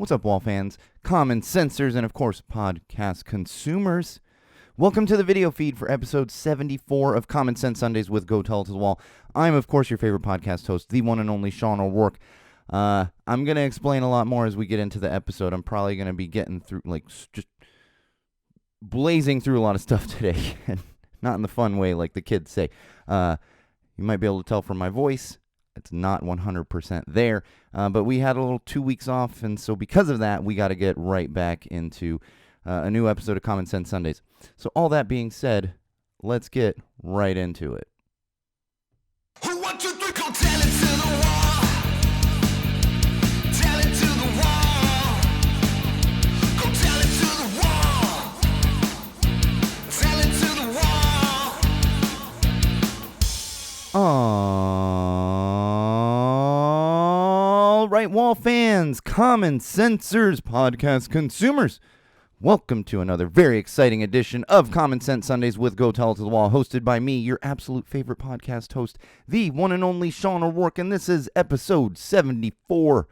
What's up, wall fans, common sensors, and of course, podcast consumers? Welcome to the video feed for episode 74 of Common Sense Sundays with Go Tell It to the Wall. I'm, of course, your favorite podcast host, the one and only Sean O'Rourke. I'm going to explain a lot more as we get into the episode. I'm probably going to be getting through, just blazing through a lot of stuff today, and not in the fun way like the kids say. You might be able to tell from my voice. It's not 100% there, but we had a little 2 weeks off, and so because of that, we got to get right back into a new episode of Common Sense Sundays. So all that being said, let's get right into it. Who want to three, go tell it to the wall. Tell it to the wall. Go tell it to the wall. Tell it to the wall. All right, wall fans, common sensors, podcast consumers. Welcome to another very exciting edition of Common Sense Sundays with Go Tell It to the Wall, hosted by me, your absolute favorite podcast host, the one and only Sean O'Rourke, and this is episode 74,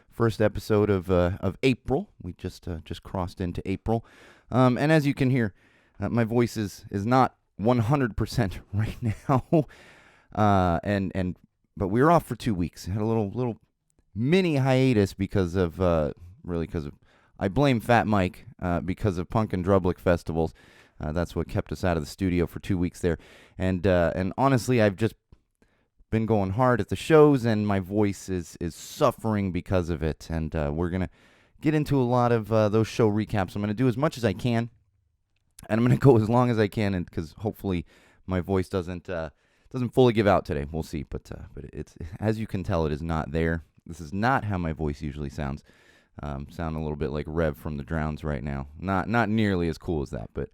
first episode of April. We just crossed into April, and as you can hear, my voice is not 100% right now, but we were off for 2 weeks. Had a little mini hiatus because of I blame Fat Mike because of Punk and Drublick festivals. That's what kept us out of the studio for 2 weeks there. And honestly, I've just been going hard at the shows, and my voice is suffering because of it. And we're going to get into a lot of those show recaps. I'm going to do as much as I can, and I'm going to go as long as I can, because hopefully my voice doesn't fully give out today. We'll see. But it's, as you can tell, it is not there. This is not how my voice usually sounds. Sound a little bit like Rev from the Drowns right now. Not nearly as cool as that, but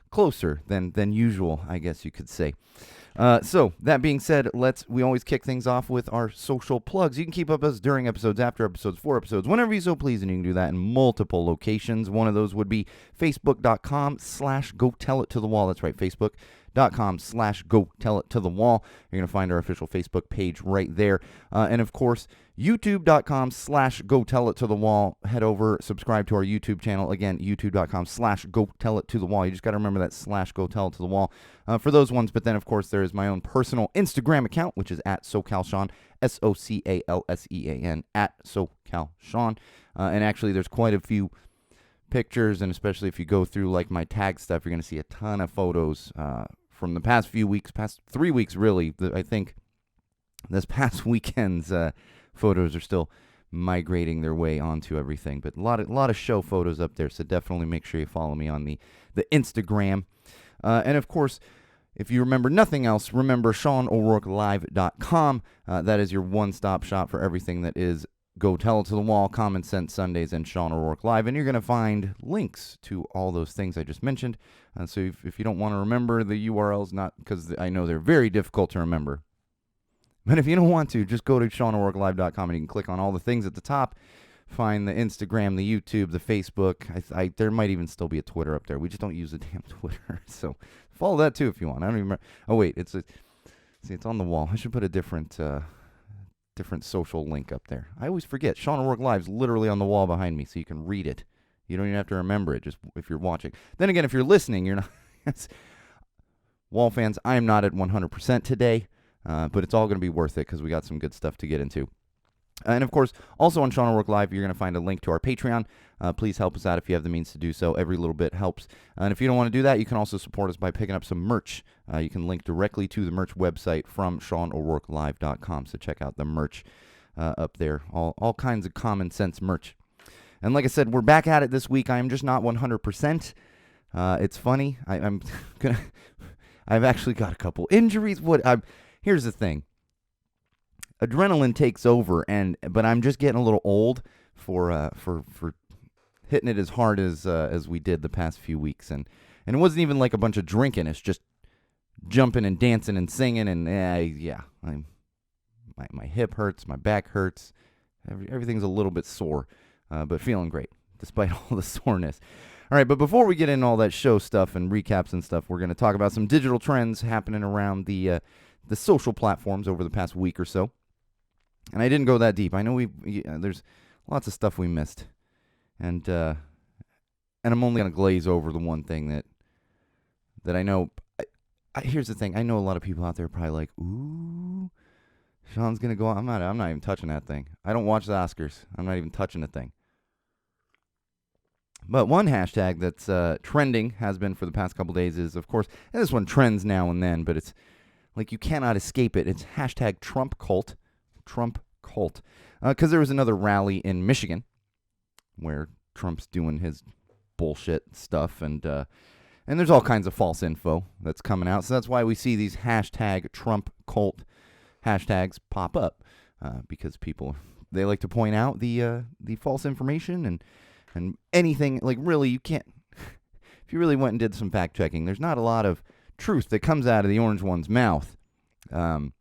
closer than usual, I guess you could say. So that being said, we always kick things off with our social plugs. You can keep up with us during episodes, after episodes, for episodes, whenever you so please, and you can do that in multiple locations. One of those would be facebook.com/GoTellItToTheWall. That's right, facebook.com/GoTellItToTheWall. You're going to find our official Facebook page right there. And of course, youtube.com/GoTellItToTheWall. Head over, subscribe to our YouTube channel. Again, youtube.com/GoTellItToTheWall. You just got to remember that /GoTellItToTheWall for those ones. But then, of course, there is my own personal Instagram account, which is at SoCalSean, SoCalSean, at SoCalSean. And actually, there's quite a few pictures, and especially if you go through like my tag stuff, you're going to see a ton of photos from the past few weeks, past 3 weeks, really. I think this past weekend's photos are still migrating their way onto everything, but a lot of show photos up there, so definitely make sure you follow me on the Instagram. And of course, if you remember nothing else, remember SeanO'RourkeLive.com. That is your one-stop shop for everything that is Go Tell It to the Wall, Common Sense Sundays, and Sean O'Rourke Live, and you're going to find links to all those things I just mentioned. So if you don't want to remember the URLs, not because I know they're very difficult to remember, but if you don't want to, just go to SeanO'RourkeLive.com, and you can click on all the things at the top, find the Instagram, the YouTube, the Facebook. There might even still be a Twitter up there. We just don't use the damn Twitter, so follow that too if you want. I don't even remember. Oh wait, it's on the wall. I should put a different social link up there. I always forget. Sean O'Rourke Live's literally on the wall behind me, so you can read it. You don't even have to remember it, just if you're watching. Then again, if you're listening, you're not. Wall fans, I am not at 100% today, but it's all going to be worth it because we got some good stuff to get into. And of course, also on Sean O'Rourke Live, you're going to find a link to our Patreon. Please help us out if you have the means to do so. Every little bit helps. And if you don't want to do that, you can also support us by picking up some merch. You can link directly to the merch website from SeanO'RourkeLive.com. So check out the merch up there. All kinds of common sense merch. And like I said, we're back at it this week. I am just not 100%. It's funny. I've actually got a couple injuries. Here's the thing. Adrenaline takes over, but I'm just getting a little old for hitting it as hard as we did the past few weeks, and it wasn't even like a bunch of drinking. It's just jumping and dancing and singing, and my hip hurts, my back hurts, everything's a little bit sore, but feeling great despite all the soreness. All right, but before we get into all that show stuff and recaps and stuff, we're going to talk about some digital trends happening around the social platforms over the past week or so. And I didn't go that deep. I know there's lots of stuff we missed. And I'm only going to glaze over the one thing that I know. Here's the thing. I know a lot of people out there are probably like, ooh, Sean's going to go on. I'm not even touching that thing. I don't watch the Oscars. I'm not even touching the thing. But one hashtag that's trending, has been for the past couple days, is, of course, and this one trends now and then, but it's like you cannot escape it. It's hashtag Trump cult. Trump cult. Because there was another rally in Michigan where Trump's doing his bullshit stuff, and there's all kinds of false info that's coming out. So that's why we see these hashtag Trump cult hashtags pop up, because people, they like to point out the false information and anything. Like, really, you can't, if you really went and did some fact checking, there's not a lot of truth that comes out of the orange one's mouth. But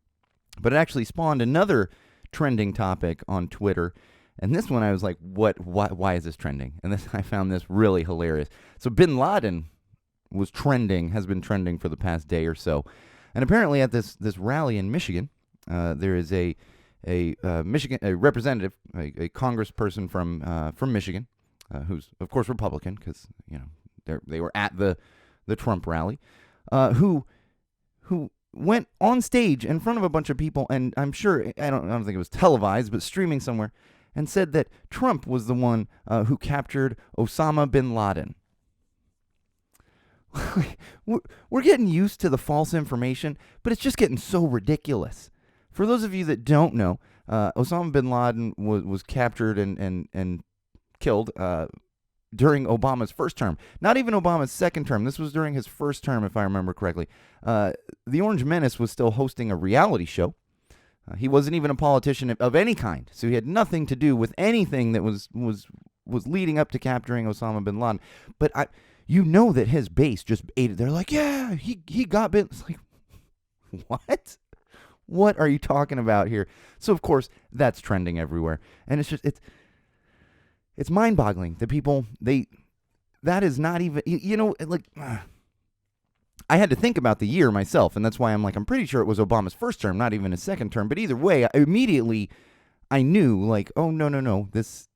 it actually spawned another trending topic on Twitter. And this one I was like, why is this trending? And this, I found this really hilarious. So Bin Laden was trending, has been trending for the past day or so. And apparently at this rally in Michigan, there is a representative, a congressperson from Michigan, who's of course Republican, because they were at the Trump rally, who went on stage in front of a bunch of people, and I'm sure, I don't think it was televised, but streaming somewhere, and said that Trump was the one who captured Osama bin Laden. We're getting used to the false information, but it's just getting so ridiculous. For those of you that don't know, Osama bin Laden was captured and killed during Obama's first term. Not even Obama's second term. This was during his first term, if I remember correctly. The Orange Menace was still hosting a reality show. He wasn't even a politician of any kind, so he had nothing to do with anything that was leading up to capturing Osama bin Laden. But you know that his base just ate it. They're like, yeah, he got bin. It's like, what? What are you talking about here? So of course that's trending everywhere, and it's mind-boggling that people that is not even I had to think about the year myself, and that's why I'm pretty sure it was Obama's first term, not even his second term. But either way, immediately I knew, like, oh no, this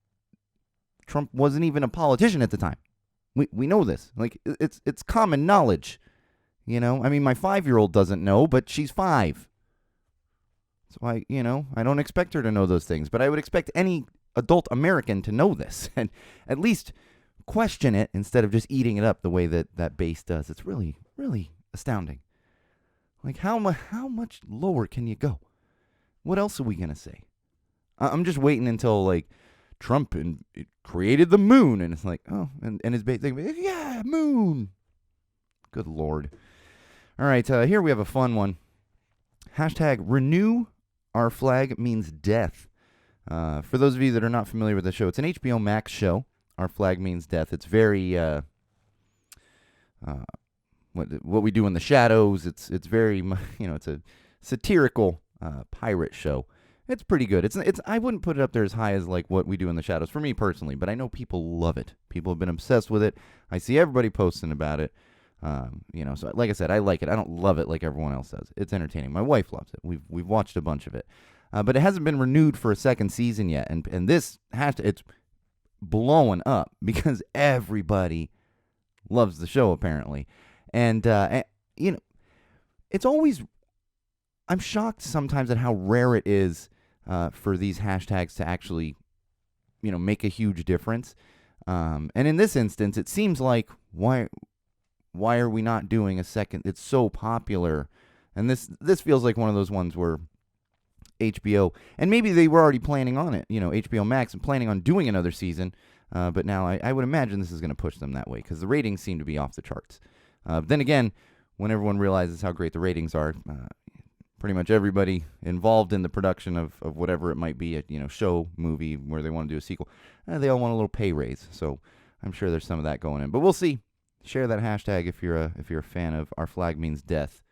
Trump wasn't even a politician at the time. We know this. Like, it's common knowledge. I mean, my 5-year-old doesn't know, but she's 5. So I don't expect her to know those things, but I would expect any adult American to know this and at least question it instead of just eating it up the way that base does. It's really, really astounding. Like, how much lower can you go? What else are we going to say? I'm just waiting until, like, Trump created the moon, and it's like, oh, and his base thing, yeah, moon. Good Lord. All right, here we have a fun one. Hashtag renew our flag means death. For those of you that are not familiar with the show, it's an HBO Max show. Our flag means death. It's very what we do in the shadows. It's very it's a satirical pirate show. It's pretty good. It's I wouldn't put it up there as high as like what we do in the shadows for me personally, but I know people love it. People have been obsessed with it. I see everybody posting about it. So like I said, I like it. I don't love it like everyone else does. It's entertaining. My wife loves it. We've watched a bunch of it. But it hasn't been renewed for a second season yet, and this it's blowing up because everybody loves the show apparently, and it's always, I'm shocked sometimes at how rare it is for these hashtags to actually make a huge difference, and in this instance it seems like why are we not doing a second? It's so popular, and this feels like one of those ones where HBO, and maybe they were already planning on it, HBO Max, and planning on doing another season, but now I would imagine this is going to push them that way because the ratings seem to be off the charts. Then again, when everyone realizes how great the ratings are, pretty much everybody involved in the production of whatever it might be, a show, movie, where they want to do a sequel, they all want a little pay raise. So I'm sure there's some of that going in, but we'll see. Share that hashtag if you're a fan of Our Flag Means Death.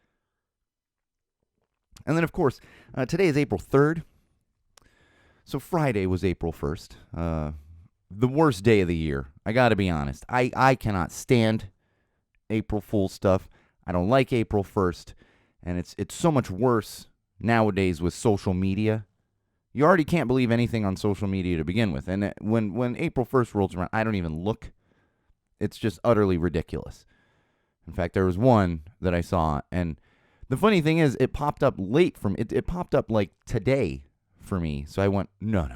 And then, of course, today is April 3rd. So Friday was April 1st. The worst day of the year. I got to be honest. I cannot stand April Fool's stuff. I don't like April 1st. And it's so much worse nowadays with social media. You already can't believe anything on social media to begin with. And when April 1st rolls around, I don't even look. It's just utterly ridiculous. In fact, there was one that I saw, and the funny thing is, it popped up late from it popped up like today for me. So I went, no.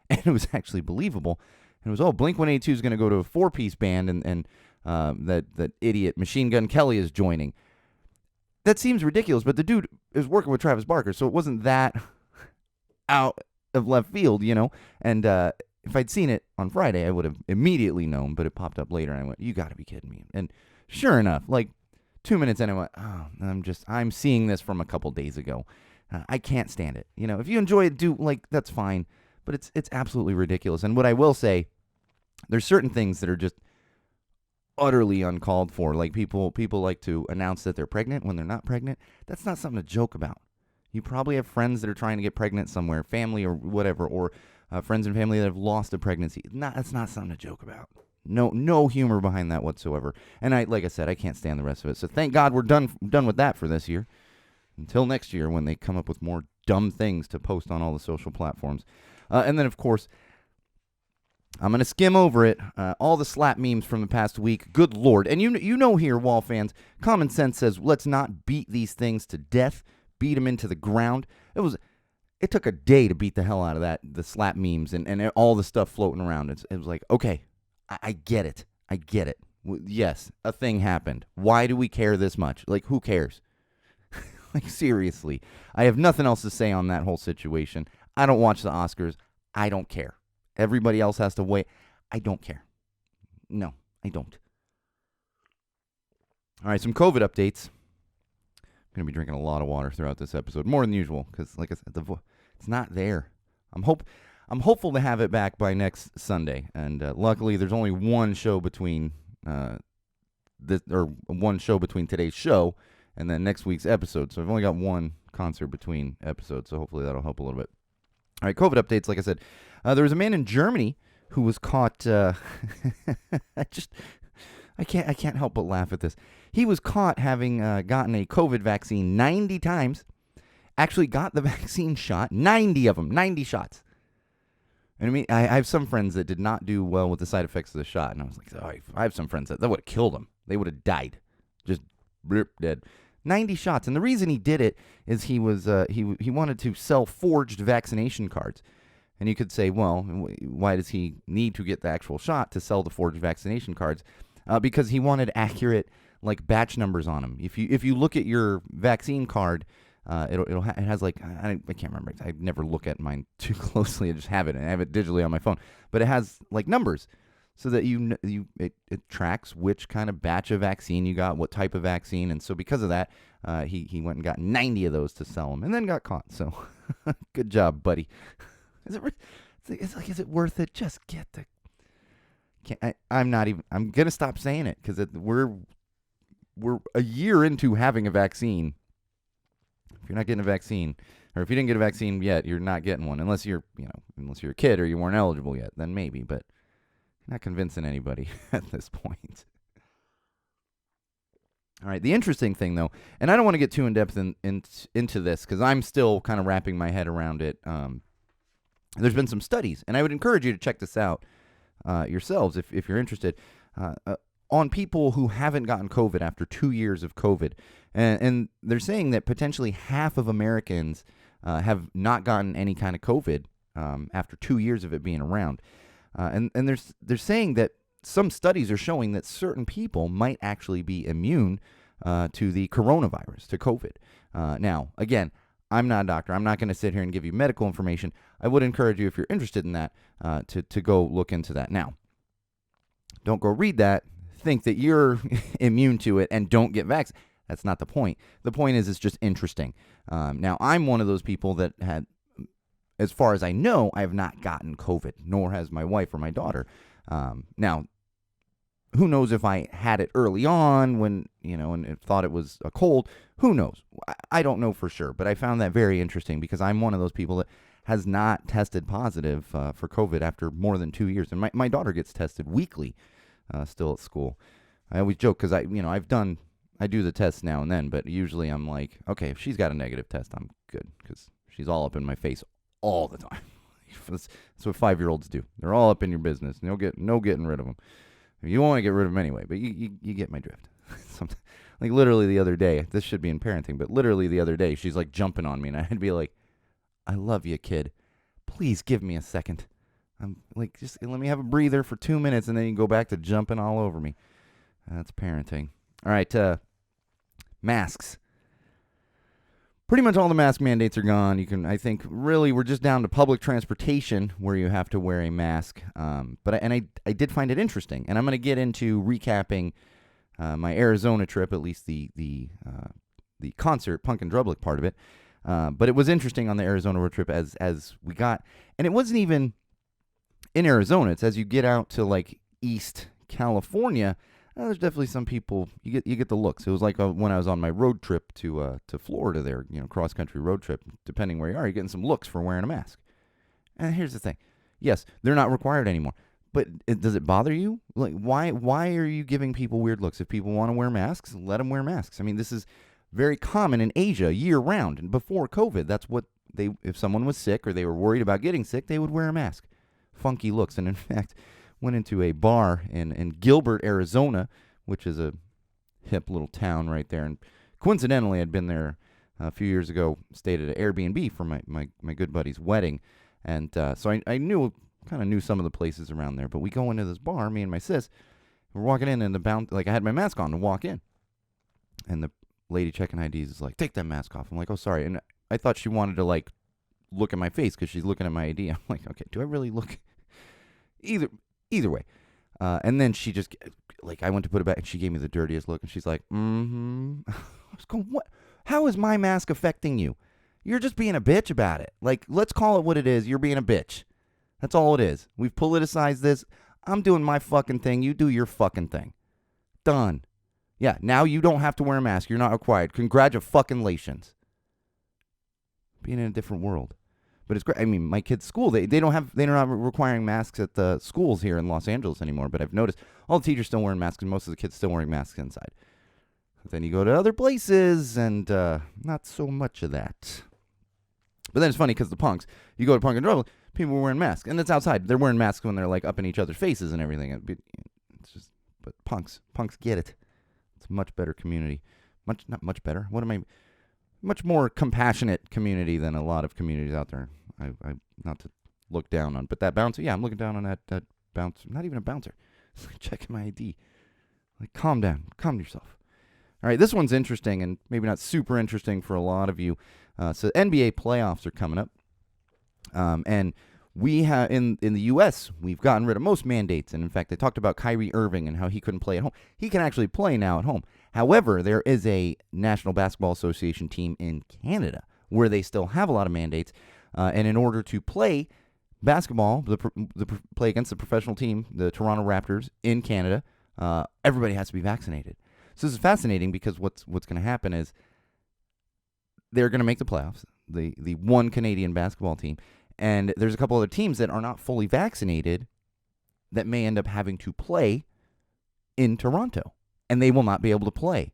And it was actually believable. And it was, Blink-182 is going to go to a 4-piece band, and that idiot Machine Gun Kelly is joining. That seems ridiculous, but the dude is working with Travis Barker, so it wasn't that out of left field, And if I'd seen it on Friday, I would have immediately known, but it popped up later, and I went, you got to be kidding me. And sure enough, like 2 minutes in, I went, I'm seeing this from a couple days ago. I can't stand it. If you enjoy it, that's fine, but it's absolutely ridiculous. And what I will say, there's certain things that are just utterly uncalled for. Like people like to announce that they're pregnant when they're not pregnant. That's not something to joke about. You probably have friends that are trying to get pregnant somewhere, family or whatever, or friends and family that have lost a pregnancy. That's not something to joke about. No humor behind that whatsoever. And like I said, I can't stand the rest of it. So thank God we're done with that for this year. Until next year when they come up with more dumb things to post on all the social platforms. And then, of course, I'm going to skim over it. All the slap memes from the past week. Good Lord. And you know here, Wall fans, common sense says, let's not beat these things to death. Beat them into the ground. It took a day to beat the hell out of the slap memes and all the stuff floating around. It was like, okay, I get it. I get it. Yes, a thing happened. Why do we care this much? Like, who cares? Like, seriously. I have nothing else to say on that whole situation. I don't watch the Oscars. I don't care. Everybody else has to wait. I don't care. No, I don't. All right, some COVID updates. I'm going to be drinking a lot of water throughout this episode, more than usual, because, like I said, it's not there. I'm hopeful to have it back by next Sunday, and luckily there's only one show between one show between today's show and then next week's episode. So I've only got one concert between episodes, so hopefully that'll help a little bit. All right, COVID updates. Like I said, there was a man in Germany who was caught. I can't help but laugh at this. He was caught having gotten a COVID vaccine 90 times. Actually got the vaccine shot, 90 of them, 90 shots. And I mean, I have some friends that did not do well with the side effects of the shot, and I was like, I have some friends that would have killed them. They would have died, just dead. 90 shots, and the reason he did it is he wanted to sell forged vaccination cards. And you could say, well, why does he need to get the actual shot to sell the forged vaccination cards? Because he wanted accurate, like, batch numbers on them. If you look at your vaccine card, it has like, I can't remember. I never look at mine too closely. I just have it, and I have it digitally on my phone. But it has like numbers, so that it tracks which kind of batch of vaccine you got, what type of vaccine, and so because of that, he went and got 90 of those to sell them, and then got caught. So, good job, buddy. Is it worth it? Just get the. I'm gonna stop saying it because we're a year into having a vaccine. If you're not getting a vaccine, or if you didn't get a vaccine yet, you're not getting one unless you're a kid or you weren't eligible yet. Then maybe, but not convincing anybody at this point. All right, the interesting thing though, and I don't want to get too in depth into this because I'm still kind of wrapping my head around it. There's been some studies, and I would encourage you to check this out yourselves if you're interested, on people who haven't gotten COVID after 2 years of COVID. And they're saying that potentially half of Americans have not gotten any kind of COVID after 2 years of it being around. And they're saying that some studies are showing that certain people might actually be immune to the coronavirus, to COVID. Now, again, I'm not a doctor. I'm not going to sit here and give you medical information. I would encourage you, if you're interested in that, to go look into that. Now, don't go read that, think that you're immune to it, and don't get vaccinated. That's not the point. The point is it's just interesting. Now, I'm one of those people that had, as far as I know, I have not gotten COVID, nor has my wife or my daughter. Now, who knows if I had it early on when, and thought it was a cold. Who knows? I don't know for sure, but I found that very interesting because I'm one of those people that has not tested positive for COVID after more than 2 years. And my daughter gets tested weekly still at school. I always joke because I do the test now and then, but usually I'm like, okay, if she's got a negative test, I'm good because she's all up in my face all the time. That's what 5-year-olds do. They're all up in your business. No getting rid of them. You want to get rid of them anyway, but you get my drift. Like literally the other day, this should be in parenting, but literally the other day, she's like jumping on me, and I'd be like, I love you, kid. Please give me a second. I'm like, just let me have a breather for 2 minutes, and then you can go back to jumping all over me. That's parenting. All right, masks. Pretty much all the mask mandates are gone. I think, really, we're just down to public transportation where you have to wear a mask. But I did find it interesting, and I'm going to get into recapping my Arizona trip, at least the concert, Punk and Drublic part of it. But it was interesting on the Arizona road trip as we got, and it wasn't even in Arizona. It's as you get out to like East California. There's definitely some people you get the looks. It was like when I was on my road trip to Florida there, cross country road trip. Depending where you are, you're getting some looks for wearing a mask. And here's the thing: yes, they're not required anymore. But does it bother you? Like, why are you giving people weird looks? If people want to wear masks, let them wear masks. I mean, this is very common in Asia year round. And before COVID, that's what if someone was sick or they were worried about getting sick, they would wear a mask. Funky looks. And in fact, went into a bar in Gilbert, Arizona, which is a hip little town right there. And coincidentally, I'd been there a few years ago, stayed at an Airbnb for my good buddy's wedding. And so I kind of knew some of the places around there. But we go into this bar, me and my sis. We're walking in, and I had my mask on to walk in. And the lady checking IDs is like, take that mask off. I'm like, oh, sorry. And I thought she wanted to, like, look at my face because she's looking at my ID. I'm like, okay, do I really look? Either way. And then she just, like, I went to put it back, and she gave me the dirtiest look. And she's like, I was going, what? How is my mask affecting you? You're just being a bitch about it. Like, let's call it what it is. You're being a bitch. That's all it is. We've politicized this. I'm doing my fucking thing. You do your fucking thing. Done. Yeah, now you don't have to wear a mask. You're not required. Congratulations. Being in a different world. But it's great. I mean, my kids' school, they're not requiring masks at the schools here in Los Angeles anymore. But I've noticed all the teachers still wearing masks, and most of the kids still wearing masks inside. But then you go to other places, and not so much of that. But then it's funny because the punks, you go to Punk and Drublic, people were wearing masks, and it's outside. They're wearing masks when they're like up in each other's faces and everything. It's just, but punks get it. It's a much better community. Not much better. Much more compassionate community than a lot of communities out there. I not to look down on, but that bouncer, yeah, I'm looking down on that bouncer. Not even a bouncer. It's like checking my ID. Like, calm down, calm yourself. All right, this one's interesting and maybe not super interesting for a lot of you. So NBA playoffs are coming up. And we have in the U.S., we've gotten rid of most mandates. And in fact, they talked about Kyrie Irving and how he couldn't play at home. He can actually play now at home. However, there is a National Basketball Association team in Canada where they still have a lot of mandates. And in order to play basketball, play against the professional team, the Toronto Raptors in Canada, everybody has to be vaccinated. So this is fascinating because what's going to happen is they're going to make the playoffs, the one Canadian basketball team. And there's a couple other teams that are not fully vaccinated that may end up having to play in Toronto, and they will not be able to play.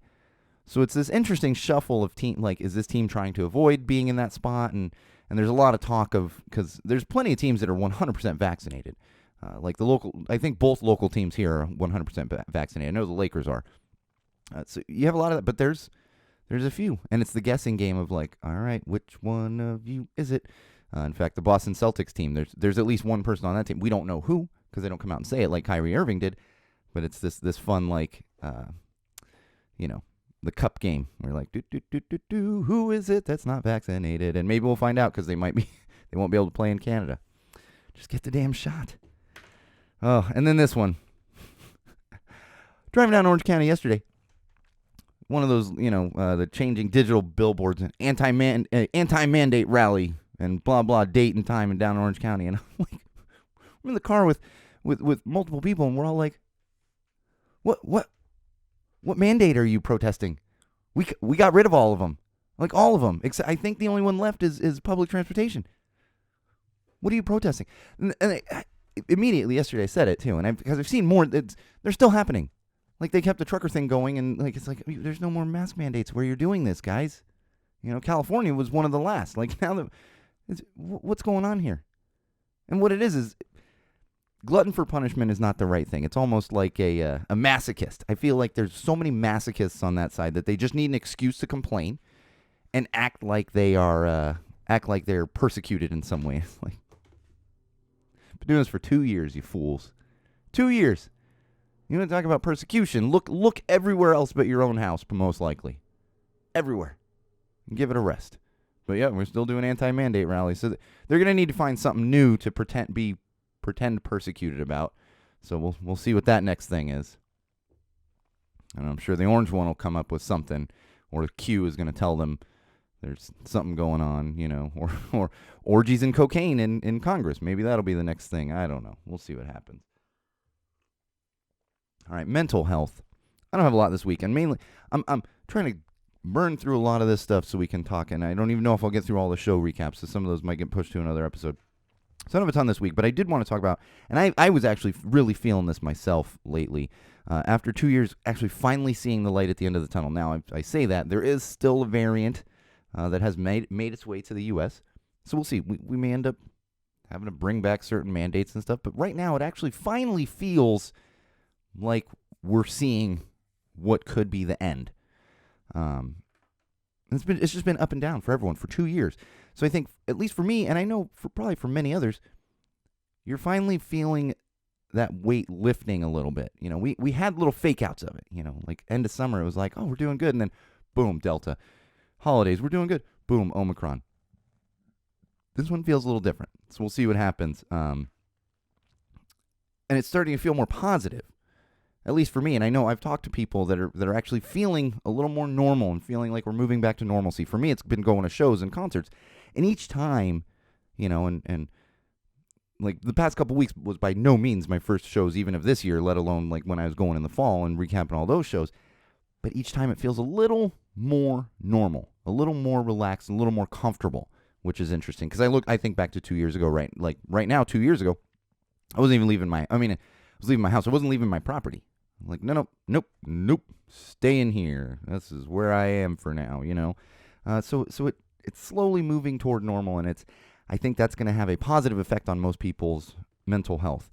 So it's this interesting shuffle of team. Like, is this team trying to avoid being in that spot? And there's a lot of talk of, because there's plenty of teams that are 100% vaccinated. Like I think both local teams here are 100% vaccinated. I know the Lakers are. So you have a lot of that, but there's a few, and it's the guessing game of like, all right, which one of you is it? In fact, the Boston Celtics team, there's at least one person on that team. We don't know who because they don't come out and say it like Kyrie Irving did. But it's this fun, like, the cup game. We're like, who is it that's not vaccinated? And maybe we'll find out because they won't be able to play in Canada. Just get the damn shot. Oh, and then this one. Driving down Orange County yesterday. One of those, the changing digital billboards, an anti-mandate rally, and blah, blah, date and time in down Orange County. And I'm like, I'm in the car with multiple people, and we're all like, what mandate are you protesting? We got rid of all of them. Like, all of them. Except I think the only one left is public transportation. What are you protesting? And immediately yesterday I said it, too. And because I've seen more, they're still happening. Like, they kept the trucker thing going, and like it's like, there's no more mask mandates where you're doing this, guys. California was one of the last. Like, now that What's going on here? And what it is glutton for punishment is not the right thing. It's almost like a masochist. I feel like there's so many masochists on that side that they just need an excuse to complain and act like they're persecuted in some way. It's like, been doing this for 2 years, you fools. 2 years. You want to talk about persecution? Look everywhere else but your own house, most likely. Everywhere. And give it a rest. But yeah, we're still doing anti-mandate rallies. So they're going to need to find something new to pretend persecuted about. So we'll see what that next thing is. And I'm sure the orange one will come up with something, or Q is going to tell them there's something going on, or orgies and cocaine in Congress. Maybe that'll be the next thing. I don't know. We'll see what happens. All right, mental health. I don't have a lot this week, and mainly I'm trying to burn through a lot of this stuff so we can talk, and I don't even know if I'll get through all the show recaps, so some of those might get pushed to another episode. So I don't have a ton this week, but I did want to talk about, and I was actually really feeling this myself lately, after 2 years actually finally seeing the light at the end of the tunnel. Now, I say that. There is still a variant that has made its way to the U.S., so we'll see. We may end up having to bring back certain mandates and stuff, but right now it actually finally feels like we're seeing what could be the end. It's just been up and down for everyone for 2 years. So I think, at least for me, and I know probably for many others, you're finally feeling that weight lifting a little bit. We had little fake outs of it. Like end of summer, it was like, oh, we're doing good, and then boom, Delta. Holidays, we're doing good. Boom, Omicron. This one feels a little different. So we'll see what happens. And it's starting to feel more positive. At least for me, and I know I've talked to people that are actually feeling a little more normal and feeling like we're moving back to normalcy. For me, it's been going to shows and concerts, and each time, and like the past couple weeks was by no means my first shows even of this year, let alone like when I was going in the fall and recapping all those shows. But each time it feels a little more normal, a little more relaxed, a little more comfortable, which is interesting because I think back to 2 years ago, right now, 2 years ago, I wasn't even leaving I was leaving my house. I wasn't leaving my property. Like, nope, stay in here. This is where I am for now, So it's slowly moving toward normal, and I think that's going to have a positive effect on most people's mental health.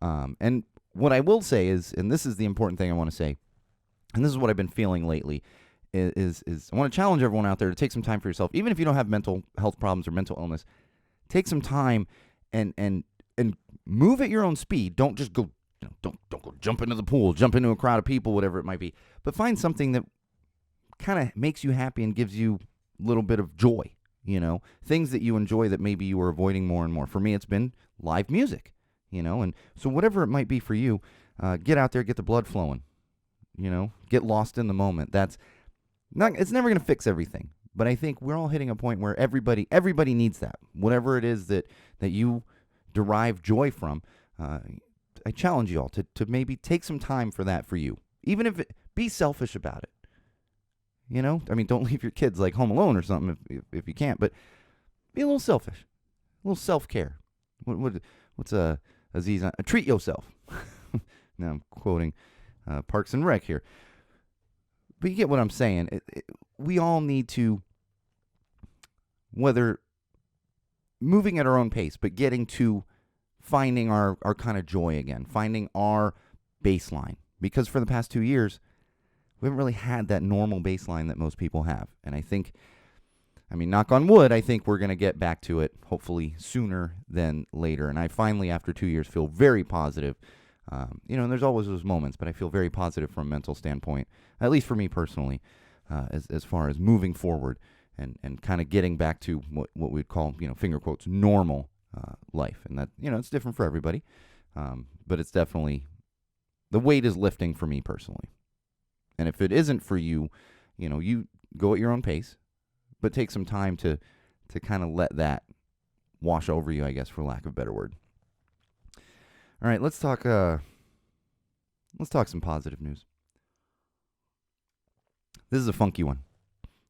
And what I will say is, and this is the important thing I want to say, and this is what I've been feeling lately, is I want to challenge everyone out there to take some time for yourself, even if you don't have mental health problems or mental illness. Take some time and move at your own speed. Don't just go. Don't go jump into the pool, jump into a crowd of people, whatever it might be. But find something that kind of makes you happy and gives you a little bit of joy, things that you enjoy that maybe you are avoiding more and more. For me, it's been live music, and so whatever it might be for you, get out there, get the blood flowing, get lost in the moment. It's never going to fix everything, but I think we're all hitting a point where everybody needs that. Whatever it is that you derive joy from, I challenge you all to maybe take some time for that for you. Even if be selfish about it. Don't leave your kids like home alone or something if you can't, but be a little selfish. A little self-care. What's Aziz? Treat yourself. Now I'm quoting Parks and Rec here. But you get what I'm saying. We all need to, whether moving at our own pace, but getting to finding our kind of joy again, finding our baseline. Because for the past 2 years, we haven't really had that normal baseline that most people have. And I think, knock on wood, I think we're going to get back to it hopefully sooner than later. And I finally, after 2 years, feel very positive. And there's always those moments, but I feel very positive from a mental standpoint, at least for me personally, as far as moving forward and kind of getting back to what we'd call, finger quotes, normal life. And that, it's different for everybody. But it's definitely, the weight is lifting for me personally. And if it isn't for you, you go at your own pace, but take some time to kind of let that wash over you, I guess, for lack of a better word. All right, let's talk some positive news. This is a funky one.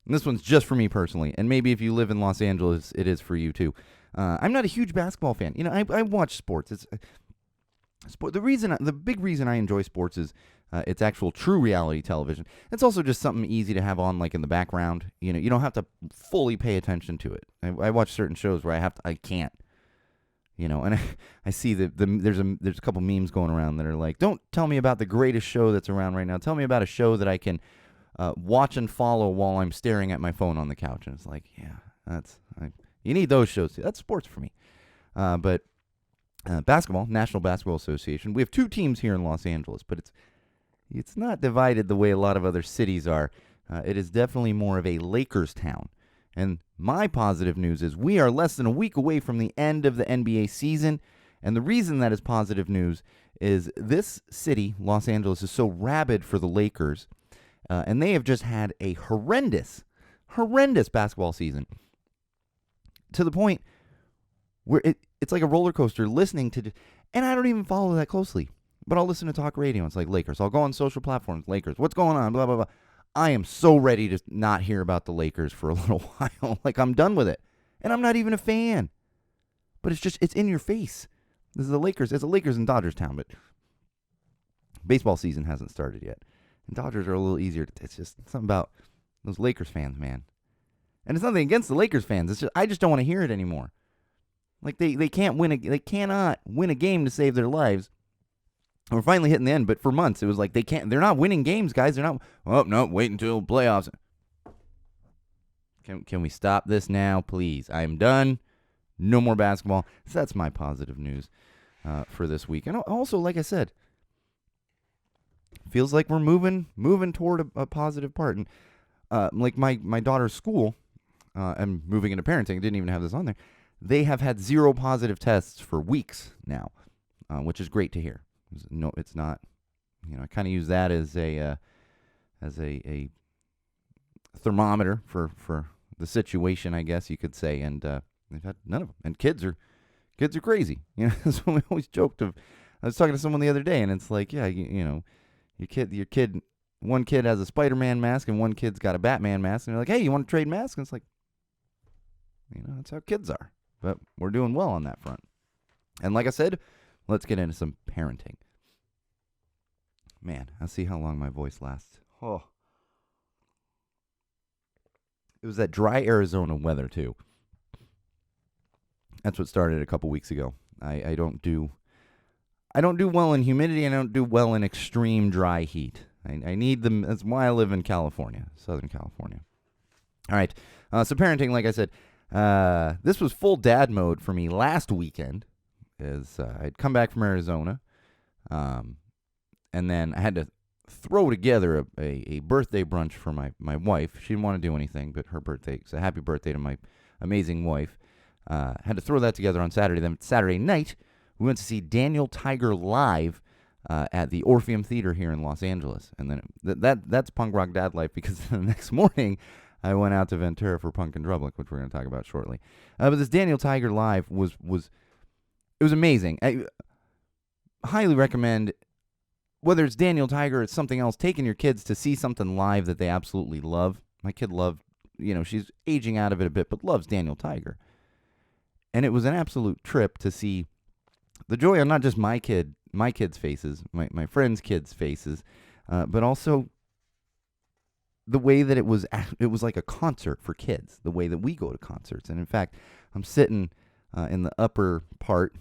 And this one's just for me personally. And maybe if you live in Los Angeles, it is for you too. I'm not a huge basketball fan. I watch sports. It's sport. The big reason I enjoy sports is It's actual true reality television. It's also just something easy to have on, like, in the background. You know, you don't have to fully pay attention to it. I watch certain shows where I can't. You know, and I see there's a couple memes going around that are like, don't tell me about the greatest show that's around right now. Tell me about a show that I can watch and follow while I'm staring at my phone on the couch. And it's like, yeah, you need those shows too. That's sports for me. But basketball, National Basketball Association. We have 2 teams here in Los Angeles, but it's not divided the way a lot of other cities are. It is definitely more of a Lakers town. And my positive news is we are less than a week away from the end of the NBA season. And the reason that is positive news is this city, Los Angeles, is so rabid for the Lakers. And they have just had a horrendous basketball season. To the point where it's like a roller coaster listening to... And I don't even follow that closely. But I'll listen to talk radio. It's like Lakers. I'll go on social platforms. Lakers. What's going on? Blah, blah, blah. I am so ready to not hear about the Lakers for a little while. Like, I'm done with it. And I'm not even a fan. But it's in your face. This is the Lakers. It's a Lakers and Dodgers town, but baseball season hasn't started yet. And Dodgers are a little easier. It's just something about those Lakers fans, man. And it's nothing against the Lakers fans. It's just I just don't want to hear it anymore. Like, they cannot win a game to save their lives. We're finally hitting the end, but for months it was like they're not winning games, guys. They're not. Oh, no, wait until playoffs. Can we stop this now, please? I am done. No more basketball. So that's my positive news for this week. And also, like I said, feels like we're moving toward a positive part. And like my daughter's school, and moving into parenting, didn't even have this on there. They have had 0 positive tests for weeks now, which is great to hear. No, it's not. You know, I kind of use that as a thermometer for the situation, I guess you could say. And they've had none of them. And kids are crazy. You know, that's what we always joked of. I was talking to someone the other day, and it's like, yeah, you know, your kid. One kid has a Spider-Man mask, and one kid's got a Batman mask, and they're like, hey, you want to trade masks? And it's like, you know, that's how kids are. But we're doing well on that front. And like I said, let's get into some parenting. Man, I'll see how long my voice lasts. Oh. It was that dry Arizona weather, too. That's what started a couple weeks ago. I don't do well in humidity, and I don't do well in extreme dry heat. I need them. That's why I live in California, Southern California. All right. So parenting, like I said, this was full dad mode for me last weekend. I'd come back from Arizona, and then I had to throw together a birthday brunch for my wife. She didn't want to do anything, but her birthday, so happy birthday to my amazing wife. Had to throw that together on Saturday. Then Saturday night, we went to see Daniel Tiger live at the Orpheum Theater here in Los Angeles. And then that's punk rock dad life, because the next morning I went out to Ventura for Punk and Drublic, which we're going to talk about shortly. But this Daniel Tiger live was amazing. I highly recommend, whether it's Daniel Tiger or it's something else, taking your kids to see something live that they absolutely love. My kid loved, she's aging out of it a bit, but loves Daniel Tiger. And it was an absolute trip to see the joy on not just my kids' faces, my friends' kids' faces, but also the way that it was like a concert for kids, the way that we go to concerts. And in fact, I'm sitting in the upper part,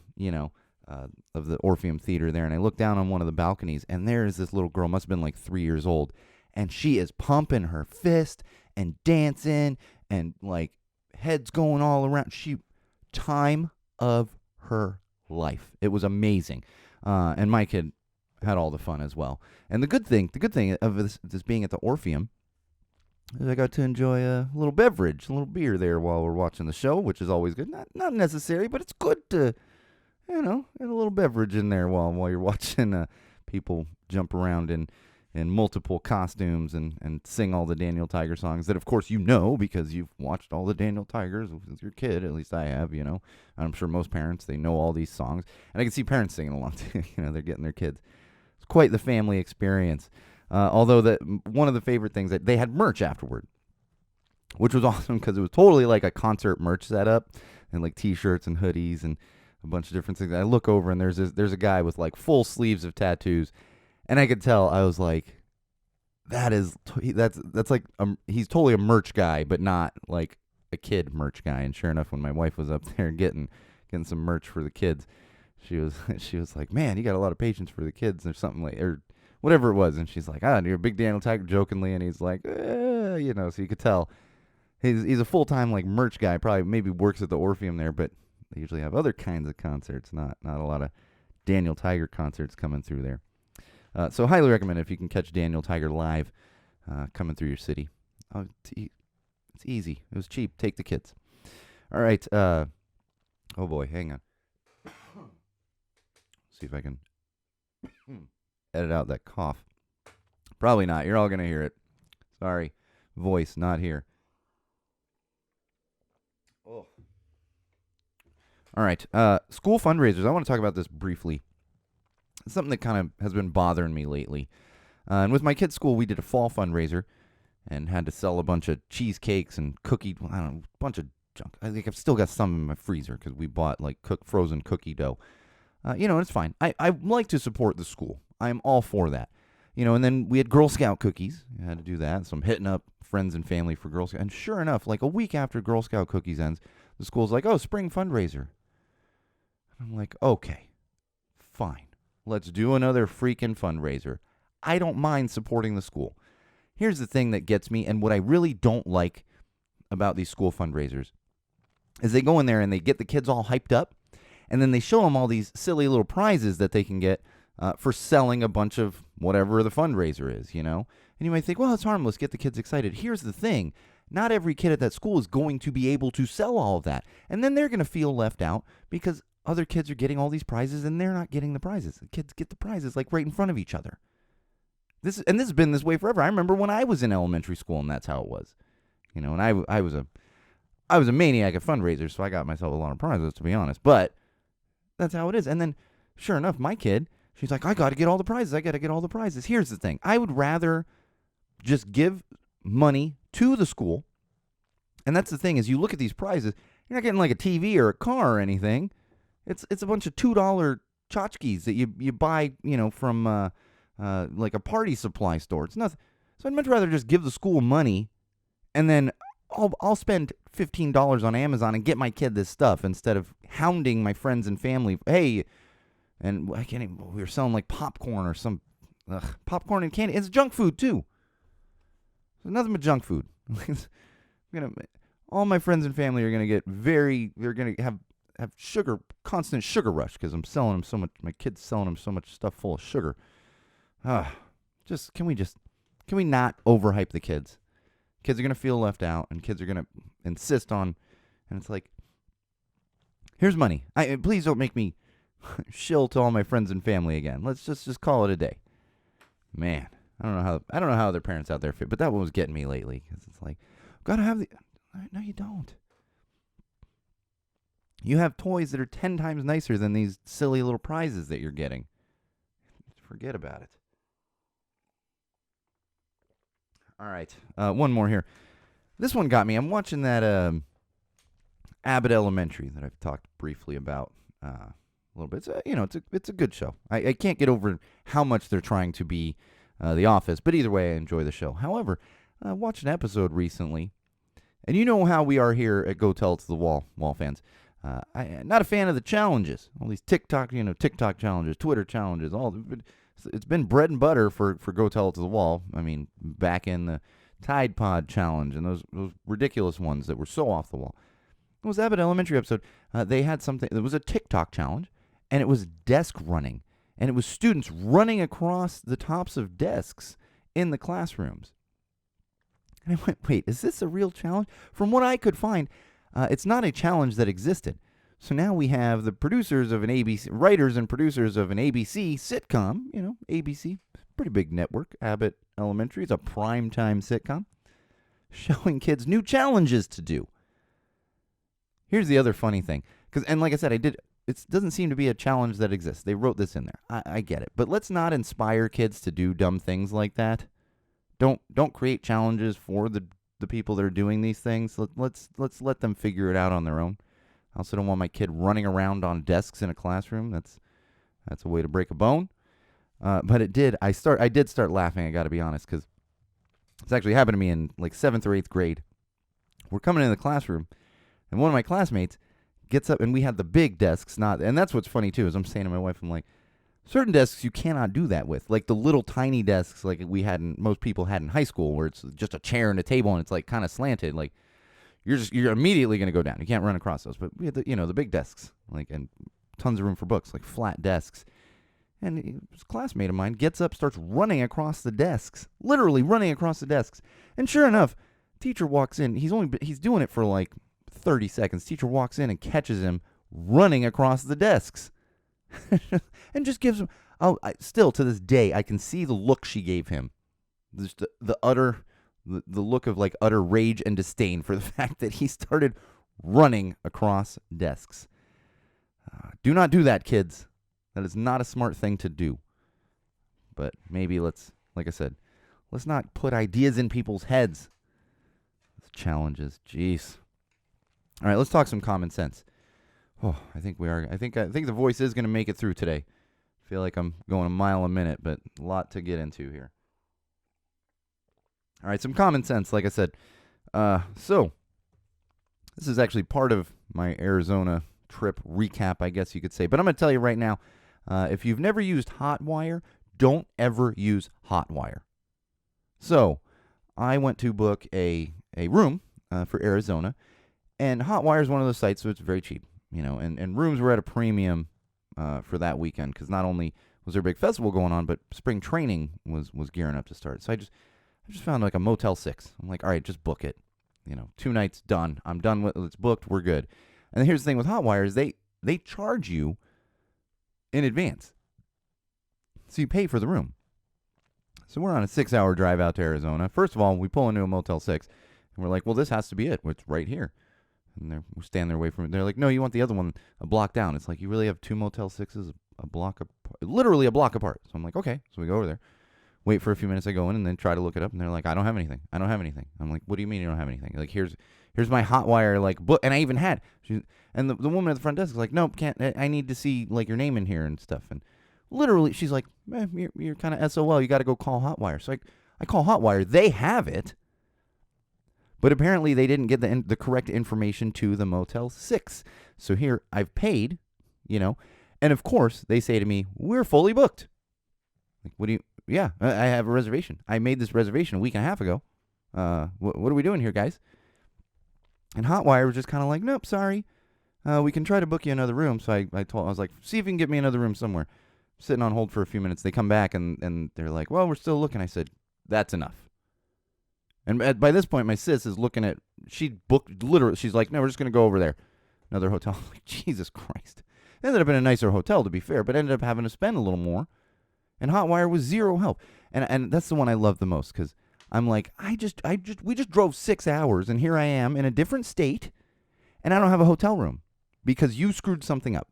of the Orpheum Theater there, and I look down on one of the balconies, and there is this little girl, must have been like 3 years old, and she is pumping her fist and dancing and like heads going all around. Time of her life. It was amazing. And my kid had all the fun as well. And the good thing of this being at the Orpheum is I got to enjoy a little beverage, a little beer there while we're watching the show, which is always good. Not necessary, but it's good to, get a little beverage in there while you're watching people jump around in multiple costumes and sing all the Daniel Tiger songs that, of course, because you've watched all the Daniel Tigers with your kid. At least I have, I'm sure most parents, they know all these songs. And I can see parents singing along, too. They're getting their kids. It's quite the family experience. Although one of the favorite things, that they had merch afterward, which was awesome because it was totally like a concert merch setup, and like T-shirts and hoodies and a bunch of different things. I look over and there's a guy with like full sleeves of tattoos, And I could tell, I was like, that's like, he's totally a merch guy, but not like a kid merch guy. And sure enough, when my wife was up there getting some merch for the kids, she was she was like, man, you got a lot of patience for the kids or something like, or whatever it was. And she's like, you're a big Daniel Tiger, jokingly. And he's like, so you could tell he's a full-time like merch guy, probably maybe works at the Orpheum there, but they usually have other kinds of concerts, not a lot of Daniel Tiger concerts coming through there. So highly recommend it if you can catch Daniel Tiger live coming through your city. It's easy. It was cheap. Take the kids. All right. Oh boy, hang on. See if I can edit out that cough. Probably not. You're all going to hear it. Sorry. Voice not here. Oh. All right. School fundraisers. I want to talk about this briefly. It's something that kind of has been bothering me lately. And with my kids' school, we did a fall fundraiser and had to sell a bunch of cheesecakes and a bunch of junk. I think I've still got some in my freezer because we bought like frozen cookie dough. And it's fine. I like to support the school. I'm all for that. And then we had Girl Scout cookies. I had to do that. So I'm hitting up friends and family for Girl Scout. And sure enough, like a week after Girl Scout cookies ends, the school's like, oh, spring fundraiser. And I'm like, okay, fine. Let's do another freaking fundraiser. I don't mind supporting the school. Here's the thing that gets me, and what I really don't like about these school fundraisers is they go in there and they get the kids all hyped up, and then they show them all these silly little prizes that they can get for selling a bunch of whatever the fundraiser is, And you might think, well, it's harmless. Get the kids excited. Here's the thing. Not every kid at that school is going to be able to sell all of that. And then they're going to feel left out because other kids are getting all these prizes and they're not getting the prizes. The kids get the prizes like right in front of each other. This has been this way forever. I remember when I was in elementary school and that's how it was. And I was a maniac at fundraisers, so I got myself a lot of prizes, to be honest. But that's how it is. And then, sure enough, my kid, she's like, I got to get all the prizes. Here's the thing. I would rather just give money to the school. And that's the thing, is you look at these prizes, you're not getting like a TV or a car or anything. It's a bunch of $2 tchotchkes that you buy, from like a party supply store. It's nothing. So I'd much rather just give the school money, and then I'll spend $15 on Amazon and get my kid this stuff instead of hounding my friends and family. Hey, and I can't even. We were selling like popcorn or some popcorn and candy. It's junk food too. There's nothing but junk food. All my friends and family are gonna get They're gonna have constant sugar rush because I'm selling them so much. My kids selling them so much stuff full of sugar. Can we not overhype the kids? Kids are going to feel left out, and kids are going to insist on, and it's like, here's money. Please don't make me shill to all my friends and family again. Let's just call it a day. Man, I don't know how other parents out there feel, but that one was getting me lately because it's like, gotta have the. No, you don't. You have toys that are 10 times nicer than these silly little prizes that you're getting. Forget about it. All right. One more here. This one got me. I'm watching that Abbott Elementary that I've talked briefly about a little bit. It's a good show. I can't get over how much they're trying to be The Office, but either way, I enjoy the show. However, I watched an episode recently, and you know how we are here at Go Tell It to the Wall fans. I'm not a fan of the challenges. All these TikTok challenges, Twitter challenges, it's been bread and butter for Go Tell It to the Wall. I mean, back in the Tide Pod challenge and those ridiculous ones that were so off the wall. It was Abbott Elementary episode. They had something. It was a TikTok challenge, and it was desk running, and it was students running across the tops of desks in the classrooms. And I went, wait, is this a real challenge? From what I could find, it's not a challenge that existed. So now we have the producers of an ABC, writers and producers of an ABC sitcom, ABC, pretty big network, Abbott Elementary. It's a primetime sitcom, showing kids new challenges to do. Here's the other funny thing, and like I said, it doesn't seem to be a challenge that exists. They wrote this in there. I get it. But let's not inspire kids to do dumb things like that. Don't create challenges for the people that are doing these things. Let's let them figure it out on their own. I also don't want my kid running around on desks in a classroom. That's a way to break a bone. But it did. I did start laughing. I got to be honest, because it's actually happened to me in like 7th or 8th grade. We're coming in the classroom, and one of my classmates gets up, and we had the big desks, and that's what's funny too, is I'm saying to my wife, I'm like, certain desks you cannot do that with, like the little tiny desks like most people had in high school, where it's just a chair and a table, and it's like kind of slanted, like you're immediately going to go down. You can't run across those. But we had the big desks, like, and tons of room for books, like flat desks. And this classmate of mine gets up, starts running across the desks, literally running across the desks. And sure enough, teacher walks in. He's doing it for like 30 seconds. Teacher walks in and catches him running across the desks, and just gives him. Still to this day, I can see the look she gave him, just the look of like utter rage and disdain for the fact that he started running across desks. Do not do that, kids. That is not a smart thing to do. But maybe like I said, let's not put ideas in people's heads. Challenges, jeez. All right, let's talk some common sense. Oh, I think we are. I think the voice is going to make it through today. I feel like I'm going a mile a minute, but a lot to get into here. All right, some common sense, like I said. So this is actually part of my Arizona trip recap, I guess you could say. But I'm going to tell you right now, if you've never used Hotwire, don't ever use Hotwire. So I went to book a room for Arizona, and Hotwire is one of those sites, so it's very cheap, and rooms were at a premium for that weekend, because not only was there a big festival going on, but spring training was gearing up to start. So I just found like a Motel 6. I'm like, all right, just book it. 2 nights done. I'm done with it's booked. We're good. And here's the thing with Hotwire is they charge you in advance, so you pay for the room. So we're on a 6-hour drive out to Arizona. First of all, we pull into a Motel 6, and we're like, well, this has to be it. It's right here. And we're standing there away from it. They're like, no, you want the other one a block down. It's like, you really have 2 Motel 6s a block apart, literally a block apart. So I'm like, okay. So we go over there, wait for a few minutes. I go in and then try to look it up, and they're like, I don't have anything. I'm like, what do you mean you don't have anything? Like, here's my Hotwire like book, and I even had. And the woman at the front desk is like, nope, can't. I need to see like your name in here and stuff. And literally, she's like, you're kind of SOL. You got to go call Hotwire. So I call Hotwire. They have it, but apparently they didn't get the correct information to the Motel 6. So here I've paid, and of course they say to me, we're fully booked. Like, what do you? Yeah, I have a reservation. I made this reservation a week and a half ago. What are we doing here, guys? And Hotwire was just kind of like, nope, sorry. We can try to book you another room. So I was like, see if you can get me another room somewhere. Sitting on hold for a few minutes. They come back and they're like, well, we're still looking. I said, that's enough. And by this point, my sis is looking at, she booked literally, she's like, no, we're just going to go over there. Another hotel. I'm like, Jesus Christ. It ended up in a nicer hotel, to be fair, but ended up having to spend a little more. And Hotwire was zero help. And that's the one I love the most, because I'm like, we just drove 6 hours, and here I am in a different state, and I don't have a hotel room because you screwed something up.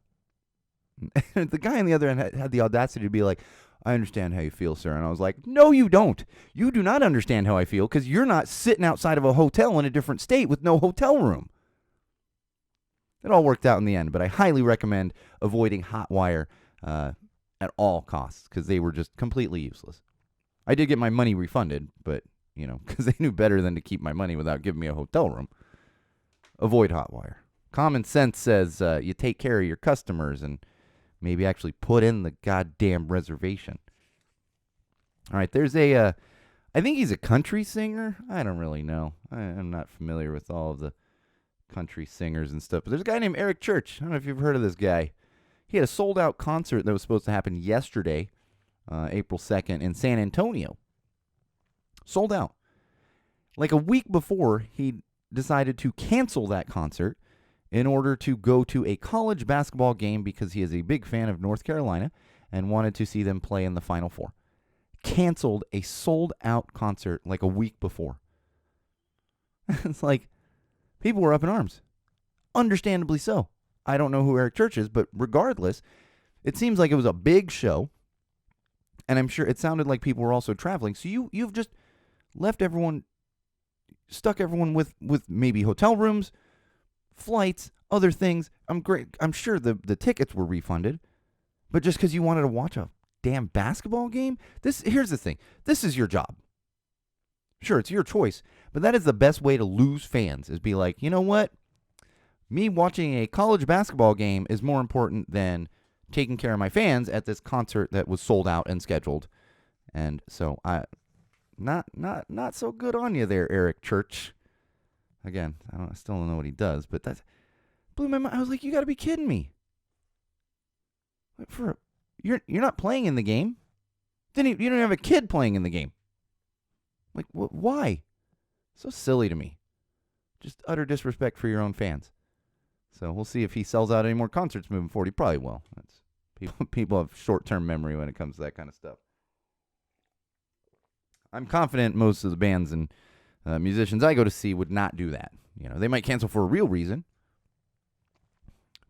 And the guy on the other end had the audacity to be like, I understand how you feel, sir. And I was like, no, you don't. You do not understand how I feel, because you're not sitting outside of a hotel in a different state with no hotel room. It all worked out in the end, but I highly recommend avoiding Hotwire at all costs, because they were just completely useless. I did get my money refunded, but, because they knew better than to keep my money without giving me a hotel room. Avoid Hotwire. Common sense says you take care of your customers and maybe actually put in the goddamn reservation. All right, there's I think he's a country singer. I don't really know. I'm not familiar with all of the country singers and stuff. But there's a guy named Eric Church. I don't know if you've heard of this guy. He had a sold-out concert that was supposed to happen yesterday, April 2nd, in San Antonio. Sold out. Like a week before, he decided to cancel that concert in order to go to a college basketball game because he is a big fan of North Carolina and wanted to see them play in the Final Four. Canceled a sold-out concert like a week before. It's like, people were up in arms. Understandably so. I don't know who Eric Church is, but regardless, it seems like it was a big show, and I'm sure it sounded like people were also traveling. So you've just left everyone, stuck everyone with maybe hotel rooms, flights, other things. I'm sure the tickets were refunded, but just because you wanted to watch a damn basketball game? Here's the thing. This is your job. Sure, it's your choice, but that is the best way to lose fans, is be like, you know what? Me watching a college basketball game is more important than taking care of my fans at this concert that was sold out and scheduled. And so not so good on you there, Eric Church. Again, I still don't know what he does, but that blew my mind. I was like, you got to be kidding me. You're not playing in the game. Then you don't have a kid playing in the game. Like, why? So silly to me. Just utter disrespect for your own fans. So we'll see if he sells out any more concerts moving forward. He probably will. People have short-term memory when it comes to that kind of stuff. I'm confident most of the bands and musicians I go to see would not do that. They might cancel for a real reason.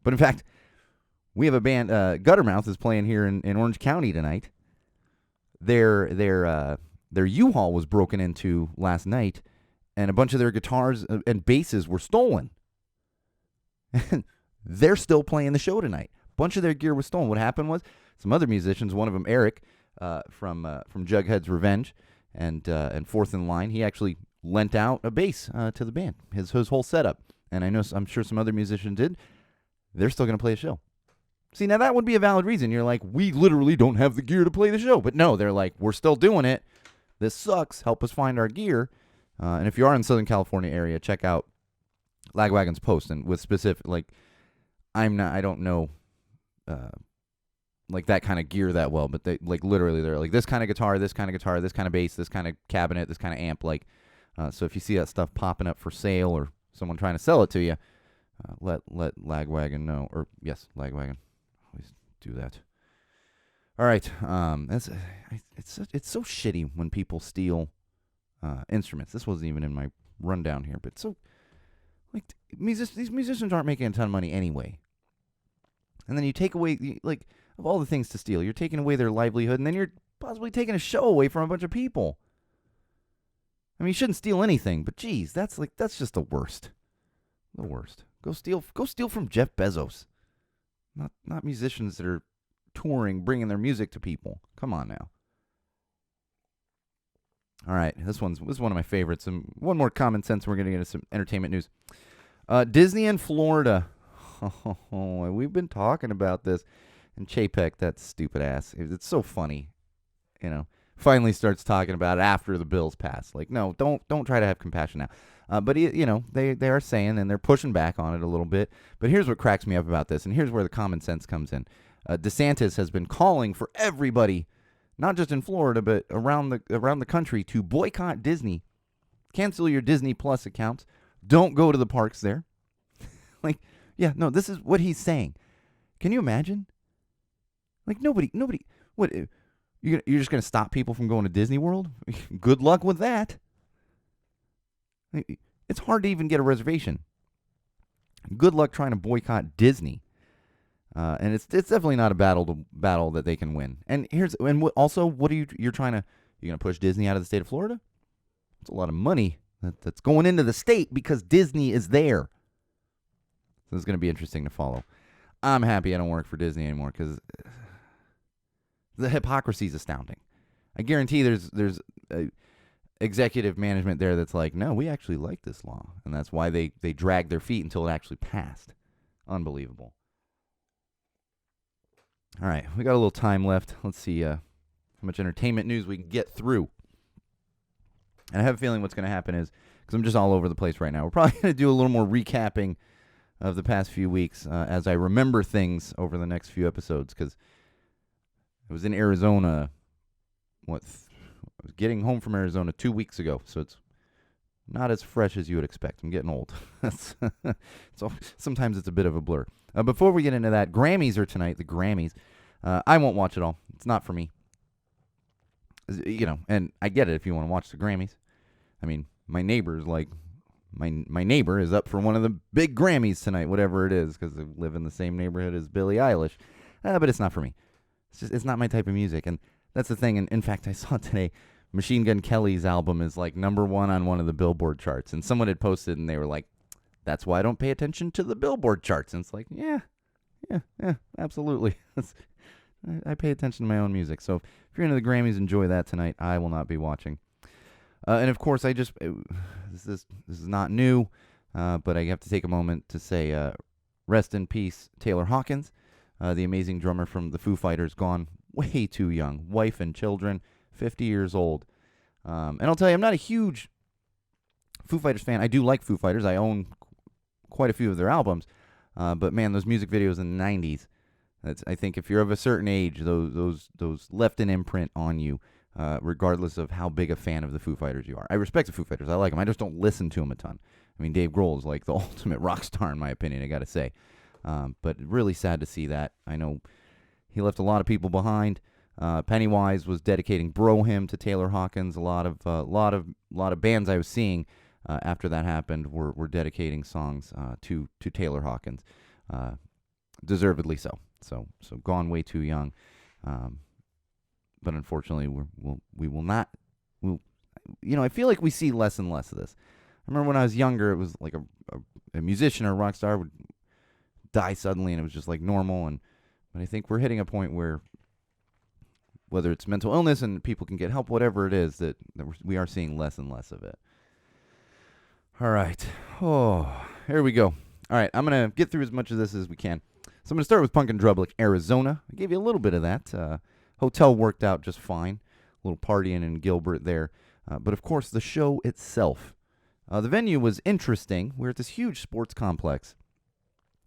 But in fact, we have a band, Guttermouth is playing here in Orange County tonight. Their U-Haul was broken into last night, and a bunch of their guitars and basses were stolen. And they're still playing the show tonight. A bunch of their gear was stolen. What happened was some other musicians, one of them Eric from Jughead's Revenge and Fourth in Line, he actually lent out a bass to the band, his whole setup. And I'm sure some other musicians did. They're still going to play a show. See, now that would be a valid reason. You're like, we literally don't have the gear to play the show. But no, they're like, we're still doing it. This sucks. Help us find our gear. And if you are in the Southern California area, check out Lagwagon's post. And with specific, like, I don't know, like that kind of gear that well. But they, like, literally, they're like, this kind of guitar, this kind of guitar, this kind of bass, this kind of cabinet, this kind of amp. Like, so if you see that stuff popping up for sale or someone trying to sell it to you, let Lagwagon know. Or, yes, Lagwagon. Always do that. All right. It's so shitty when people steal instruments. This wasn't even in my rundown here, but so like these musicians aren't making a ton of money anyway. And then you take away, like, of all the things to steal, you're taking away their livelihood, and then you're possibly taking a show away from a bunch of people. I mean, you shouldn't steal anything, but geez, that's just the worst. The worst. Go steal from Jeff Bezos. Not musicians that are touring, bringing their music to people. Come on now. All right, this is one of my favorites. And one more common sense. We're going to get into some entertainment news. Disney in Florida. Oh, we've been talking about this. And Chapek, that stupid ass. It's so funny. Finally starts talking about it after the bills pass. Like, no, don't try to have compassion now. But they are saying, and they're pushing back on it a little bit. But here's what cracks me up about this, and here's where the common sense comes in. DeSantis has been calling for everybody, not just in Florida, but around the country, to boycott Disney. Cancel your Disney Plus accounts. Don't go to the parks there. Like, yeah, no, this is what he's saying. Can you imagine? Like, nobody. What? You're just going to stop people from going to Disney World? Good luck with that. It's hard to even get a reservation. Good luck trying to boycott Disney. And it's definitely not a battle that they can win. And what are you're trying to, you're going to push Disney out of the state of Florida? It's a lot of money that's going into the state because Disney is there. So it's going to be interesting to follow. I'm happy I don't work for Disney anymore because the hypocrisy is astounding. I guarantee there's executive management there that's like, no, we actually like this law. And that's why they dragged their feet until it actually passed. Unbelievable. All right, we got a little time left. Let's see how much entertainment news we can get through. And I have a feeling what's going to happen is, because I'm just all over the place right now, we're probably going to do a little more recapping of the past few weeks as I remember things over the next few episodes, because I was in Arizona, I was getting home from Arizona 2 weeks ago, so it's not as fresh as you would expect. I'm getting old. So sometimes it's a bit of a blur. Before we get into that, Grammys are tonight, the Grammys. I won't watch it all. It's not for me. And I get it if you want to watch the Grammys. I mean, my neighbor's like, my neighbor is up for one of the big Grammys tonight, whatever it is, because they live in the same neighborhood as Billie Eilish. But it's not for me. It's not my type of music. And that's the thing. And in fact, I saw today, Machine Gun Kelly's album is like number one on one of the Billboard charts. And someone had posted and they were like, that's why I don't pay attention to the Billboard charts. And it's like, yeah, absolutely. I pay attention to my own music. So if you're into the Grammys, enjoy that tonight. I will not be watching. And of course, this is not new, but I have to take a moment to say rest in peace, Taylor Hawkins, the amazing drummer from the Foo Fighters, gone way too young. Wife and children, 50 years old. And I'll tell you, I'm not a huge Foo Fighters fan. I do like Foo Fighters. I own quite a few of their albums. But man, those music videos in the 90s, I think if you're of a certain age, those left an imprint on you, regardless of how big a fan of the Foo Fighters you are. I respect the Foo Fighters. I like them. I just don't listen to them a ton. I mean, Dave Grohl is like the ultimate rock star, in my opinion, I got to say. But really sad to see that. I know he left a lot of people behind. Pennywise was dedicating Bro Hymn to Taylor Hawkins. A lot of bands I was seeing after that happened were dedicating songs to Taylor Hawkins. Deservedly so. So gone way too young. But unfortunately, we will not. I feel like we see less and less of this. I remember when I was younger, it was like a musician or a rock star would die suddenly, and it was just like normal. But I think we're hitting a point where, whether it's mental illness and people can get help, whatever it is, that we are seeing less and less of it. All right. Oh, here we go. All right, I'm going to get through as much of this as we can. So I'm going to start with Pumpkin Drublic, Arizona. I gave you a little bit of that. Hotel worked out just fine. A little partying in Gilbert there. But, of course, the show itself. The venue was interesting. We're at this huge sports complex.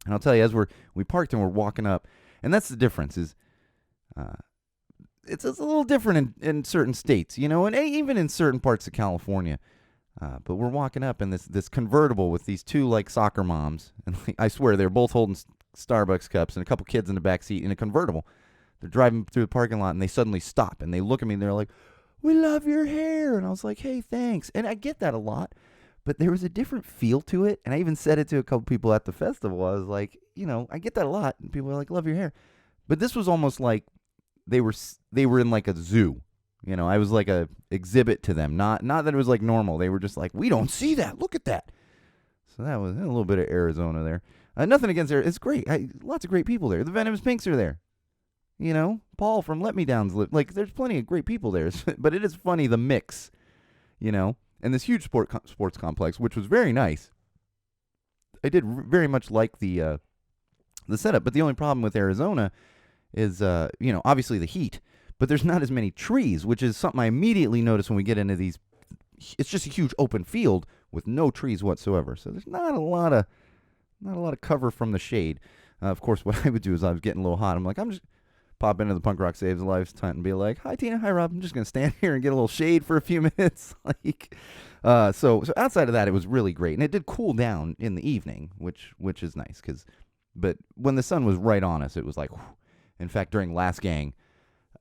And I'll tell you, as we parked and we're walking up, and that's the difference, is it's a little different in certain states, and even in certain parts of California. But we're walking up in this convertible with these two like soccer moms, and I swear they're both holding Starbucks cups and a couple kids in the back seat in a convertible. They're driving through the parking lot and they suddenly stop and they look at me and they're like, "We love your hair," and I was like, "Hey, thanks." And I get that a lot, but there was a different feel to it, and I even said it to a couple people at the festival. I was like, I get that a lot, and people are like, "Love your hair," but this was almost like they were in like a zoo. I was like a exhibit to them. Not that it was like normal. They were just like, "We don't see that. Look at that." So that was a little bit of Arizona there. Nothing against Arizona. It's great. Lots of great people there. The Venomous Pinks are there. Paul from Let Me Down's live. Like, there's plenty of great people there. But it is funny, the mix, and this huge sports complex, which was very nice. I did very much like the setup. But the only problem with Arizona is, obviously the heat. But there's not as many trees, which is something I immediately noticed when we get into these. It's just a huge open field with no trees whatsoever. So there's not a lot of cover from the shade. Of course, what I would do is I was getting a little hot. I'm like, I'm just pop into the Punk Rock Saves Lives tent and be like, "Hi, Tina. Hi, Rob. I'm just going to stand here and get a little shade for a few minutes." So outside of that, it was really great. And it did cool down in the evening, which is nice. But when the sun was right on us, it was like, whew. In fact, during Last Gang,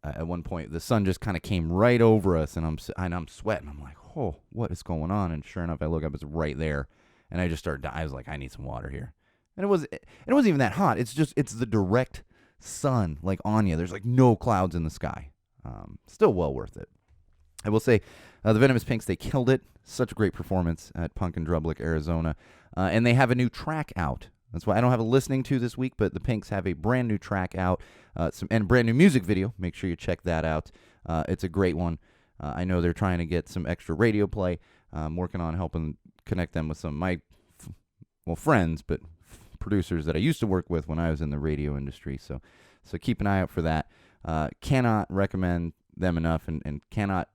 at one point, the sun just kind of came right over us, and I'm sweating. I'm like, "Oh, what is going on?" And sure enough, I look up, it's right there, and I just started dying. I was like, "I need some water here." And it wasn't even that hot. It's the direct sun like on you. There's like no clouds in the sky. Still well worth it. I will say, the Venomous Pinks, they killed it. Such a great performance at Pumpkin Drublic, Arizona, and they have a new track out. That's why I don't have a listening to this week, but the Pinks have a brand new track out, and a brand new music video. Make sure you check that out. It's a great one. I know they're trying to get some extra radio play. I'm working on helping connect them with some of my, friends, but producers that I used to work with when I was in the radio industry. So keep an eye out for that. Cannot recommend them enough, and cannot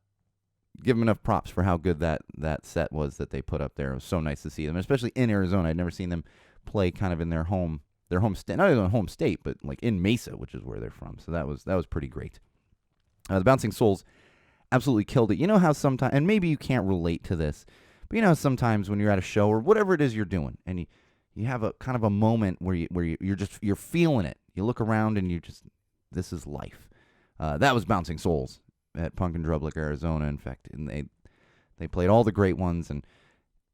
give them enough props for how good that set was that they put up there. It was so nice to see them, especially in Arizona. I'd never seen them play kind of in their home state, not even home state, but like in Mesa, which is where they're from. So that was pretty great. The Bouncing Souls absolutely killed it. You know how sometimes, and maybe you can't relate to this, but how sometimes when you're at a show or whatever it is you're doing, and you have a kind of a moment where you're feeling it. You look around and this is life. That was Bouncing Souls at Pumpkin Drublic, Arizona. In fact, and they played all the great ones, and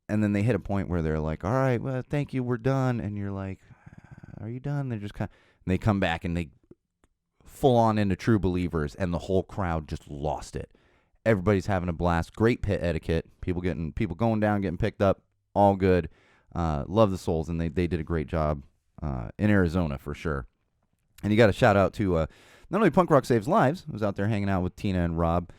then they hit a point where they're like, "All right, well, thank you, we're done." And you're like, "Are you done?" They're just they come back and they full on into True Believers, and the whole crowd just lost it. Everybody's having a blast. Great pit etiquette. People going down, getting picked up. All good. Love the Souls, and they did a great job in Arizona for sure. And you got to shout out to not only Punk Rock Saves Lives, I was out there hanging out with Tina and Rob,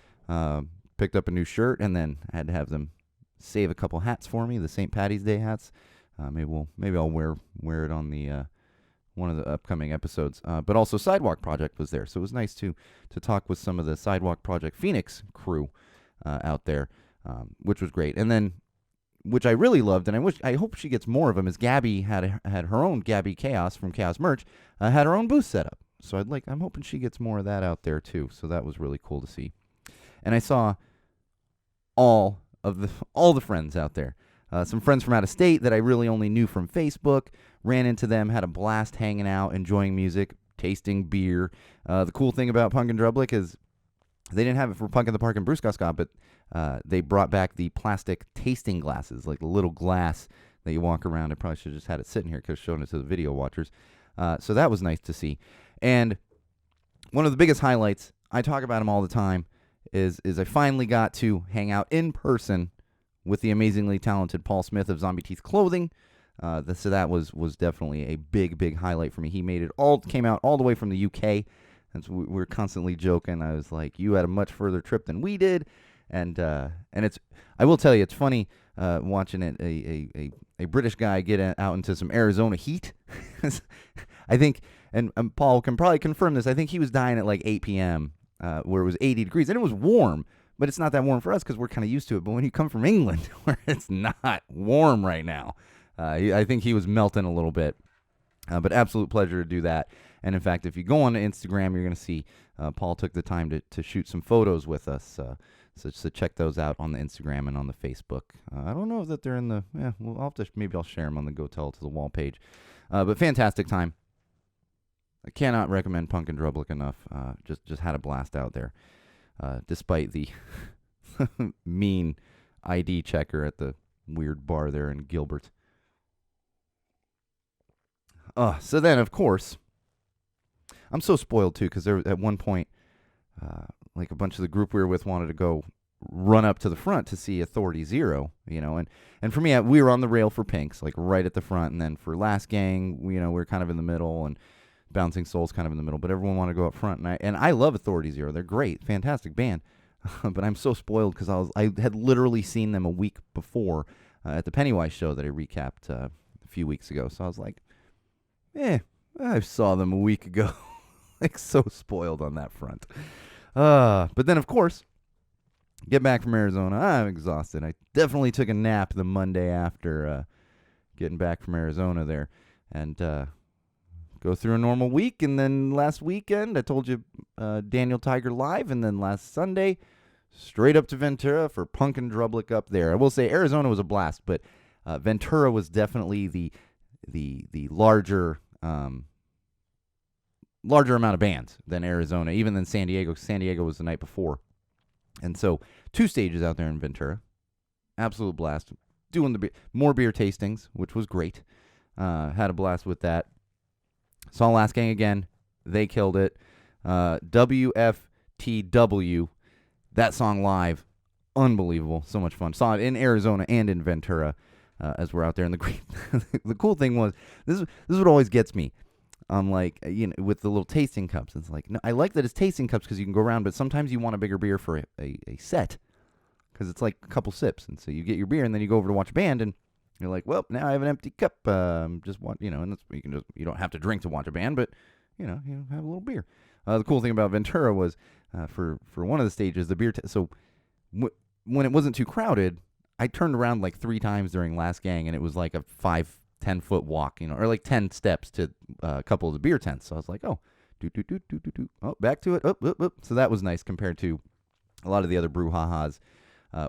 picked up a new shirt, and then I had to have them save a couple hats for me, the St. Patty's Day hats. Maybe I'll wear it on the one of the upcoming episodes. But also Sidewalk Project was there, so it was nice to talk with some of the Sidewalk Project Phoenix crew out there, which was great. And then, which I really loved, and I hope she gets more of them, is Gabby had her own Gabby Chaos from Chaos Merch, had her own booth set up. So I'm hoping she gets more of that out there too. So that was really cool to see. And I saw all the friends out there. Some friends from out of state that I really only knew from Facebook. Ran into them, had a blast hanging out, enjoying music, tasting beer. The cool thing about Punk and Drublic is they didn't have it for Punk in the Park and Bruce Scott, but they brought back the plastic tasting glasses, like the little glass that you walk around. I probably should have just had it sitting here because showing it to the video watchers. So that was nice to see. And one of the biggest highlights, I talk about them all the time, is I finally got to hang out in person with the amazingly talented Paul Smith of Zombie Teeth Clothing. So that was definitely a big highlight for me. He came out all the way from the UK, and so we were constantly joking. I was like, "You had a much further trip than we did," and I will tell you, it's funny watching it a British guy get out into some Arizona heat. I think, and Paul can probably confirm this. I think he was dying at like 8 p.m. Where it was 80 degrees, and it was warm. But it's not that warm for us because we're kind of used to it. But when you come from England, where it's not warm right now, I think he was melting a little bit. But absolute pleasure to do that. And in fact, if you go on to Instagram, you're going to see Paul took the time to shoot some photos with us. So check those out on the Instagram and on the Facebook. I don't know that they're in the. Yeah, well, maybe I'll share them on the Go Tell It to the Wall page. But fantastic time. I cannot recommend Punk and Drublic enough. Just had a blast out there. Despite the mean ID checker at the weird bar there in Gilbert. So then, of course, I'm so spoiled, too, because there at one point, like a bunch of the group we were with wanted to go run up to the front to see Authority Zero, and for me, we were on the rail for Pinks, like right at the front, and then for Last Gang, we were kind of in the middle, and Bouncing Souls kind of in the middle, but everyone wanted to go up front, and I love Authority Zero. They're great, fantastic band, but I'm so spoiled because I had literally seen them a week before at the Pennywise show that I recapped a few weeks ago. So I was like, I saw them a week ago. Like, so spoiled on that front. But then, of course, get back from Arizona. I'm exhausted. I definitely took a nap the Monday after getting back from Arizona there, and go through a normal week. And then last weekend, I told you, Daniel Tiger Live, and then last Sunday, straight up to Ventura for Punk and Drublic up there. I will say Arizona was a blast, but Ventura was definitely the larger amount of bands than Arizona, even than San Diego. San Diego was the night before. And so 2 stages out there in Ventura. Absolute blast. Doing more beer tastings, which was great. Had a blast with that. Saw Last Gang again. They killed it. WFTW, that song live, unbelievable. So much fun. Saw it in Arizona and in Ventura as we're out there. And the cool thing was, this is what always gets me. Like, with the little tasting cups. It's like, no, I like that it's tasting cups because you can go around, but sometimes you want a bigger beer for a set because it's like a couple sips. And so you get your beer and then you go over to watch a band and you're like, well, now I have an empty cup. Just want, and that's, you don't have to drink to watch a band, but you have a little beer. The cool thing about Ventura was for one of the stages, the beer. So when it wasn't too crowded, I turned around like 3 times during Last Gang, and it was like a 5-10 foot walk, or like 10 steps to a couple of the beer tents. So I was like, oh, oh, back to it, up. So that was nice compared to a lot of the other brouhahas.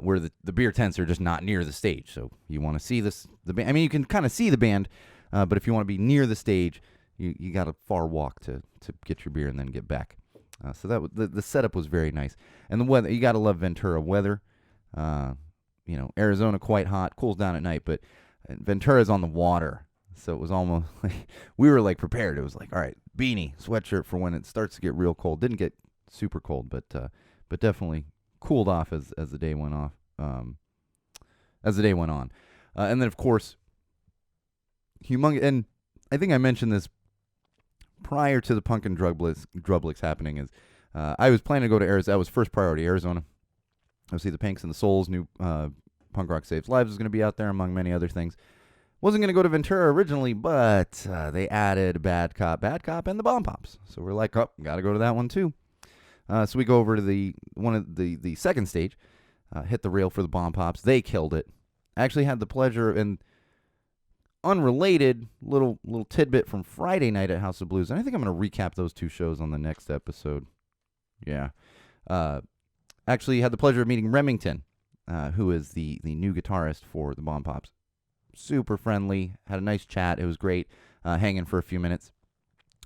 Where the beer tents are just not near the stage. So you want to see the band. I mean, you can kind of see the band, but if you want to be near the stage, you got a far walk to get your beer and then get back. So that the setup was very nice. And the weather, you got to love Ventura weather. Arizona quite hot, cools down at night, but Ventura's on the water. So it was almost like we were like prepared. It was like, all right, beanie, sweatshirt for when it starts to get real cold. Didn't get super cold, but definitely cooled off as the day went off. As the day went on, and then of course, humongous. And I think I mentioned this prior to the Punk and Drublics happening is I was planning to go to Arizona. That was first priority, Arizona. I'll see the Pinks and the Souls. New Punk Rock Saves Lives is going to be out there, among many other things. Wasn't going to go to Ventura originally, but they added Bad Cop, and the Bomb Pops. So we're like, oh, got to go to that one too. So we go over to the second stage, hit the rail for the Bomb Pops. They killed it. I actually had the pleasure, and unrelated little tidbit from Friday night at House of Blues, and I think I'm going to recap those two shows on the next episode. Yeah. Actually had the pleasure of meeting Remington, who is the new guitarist for the Bomb Pops. Super friendly, had a nice chat. It was great, hanging for a few minutes.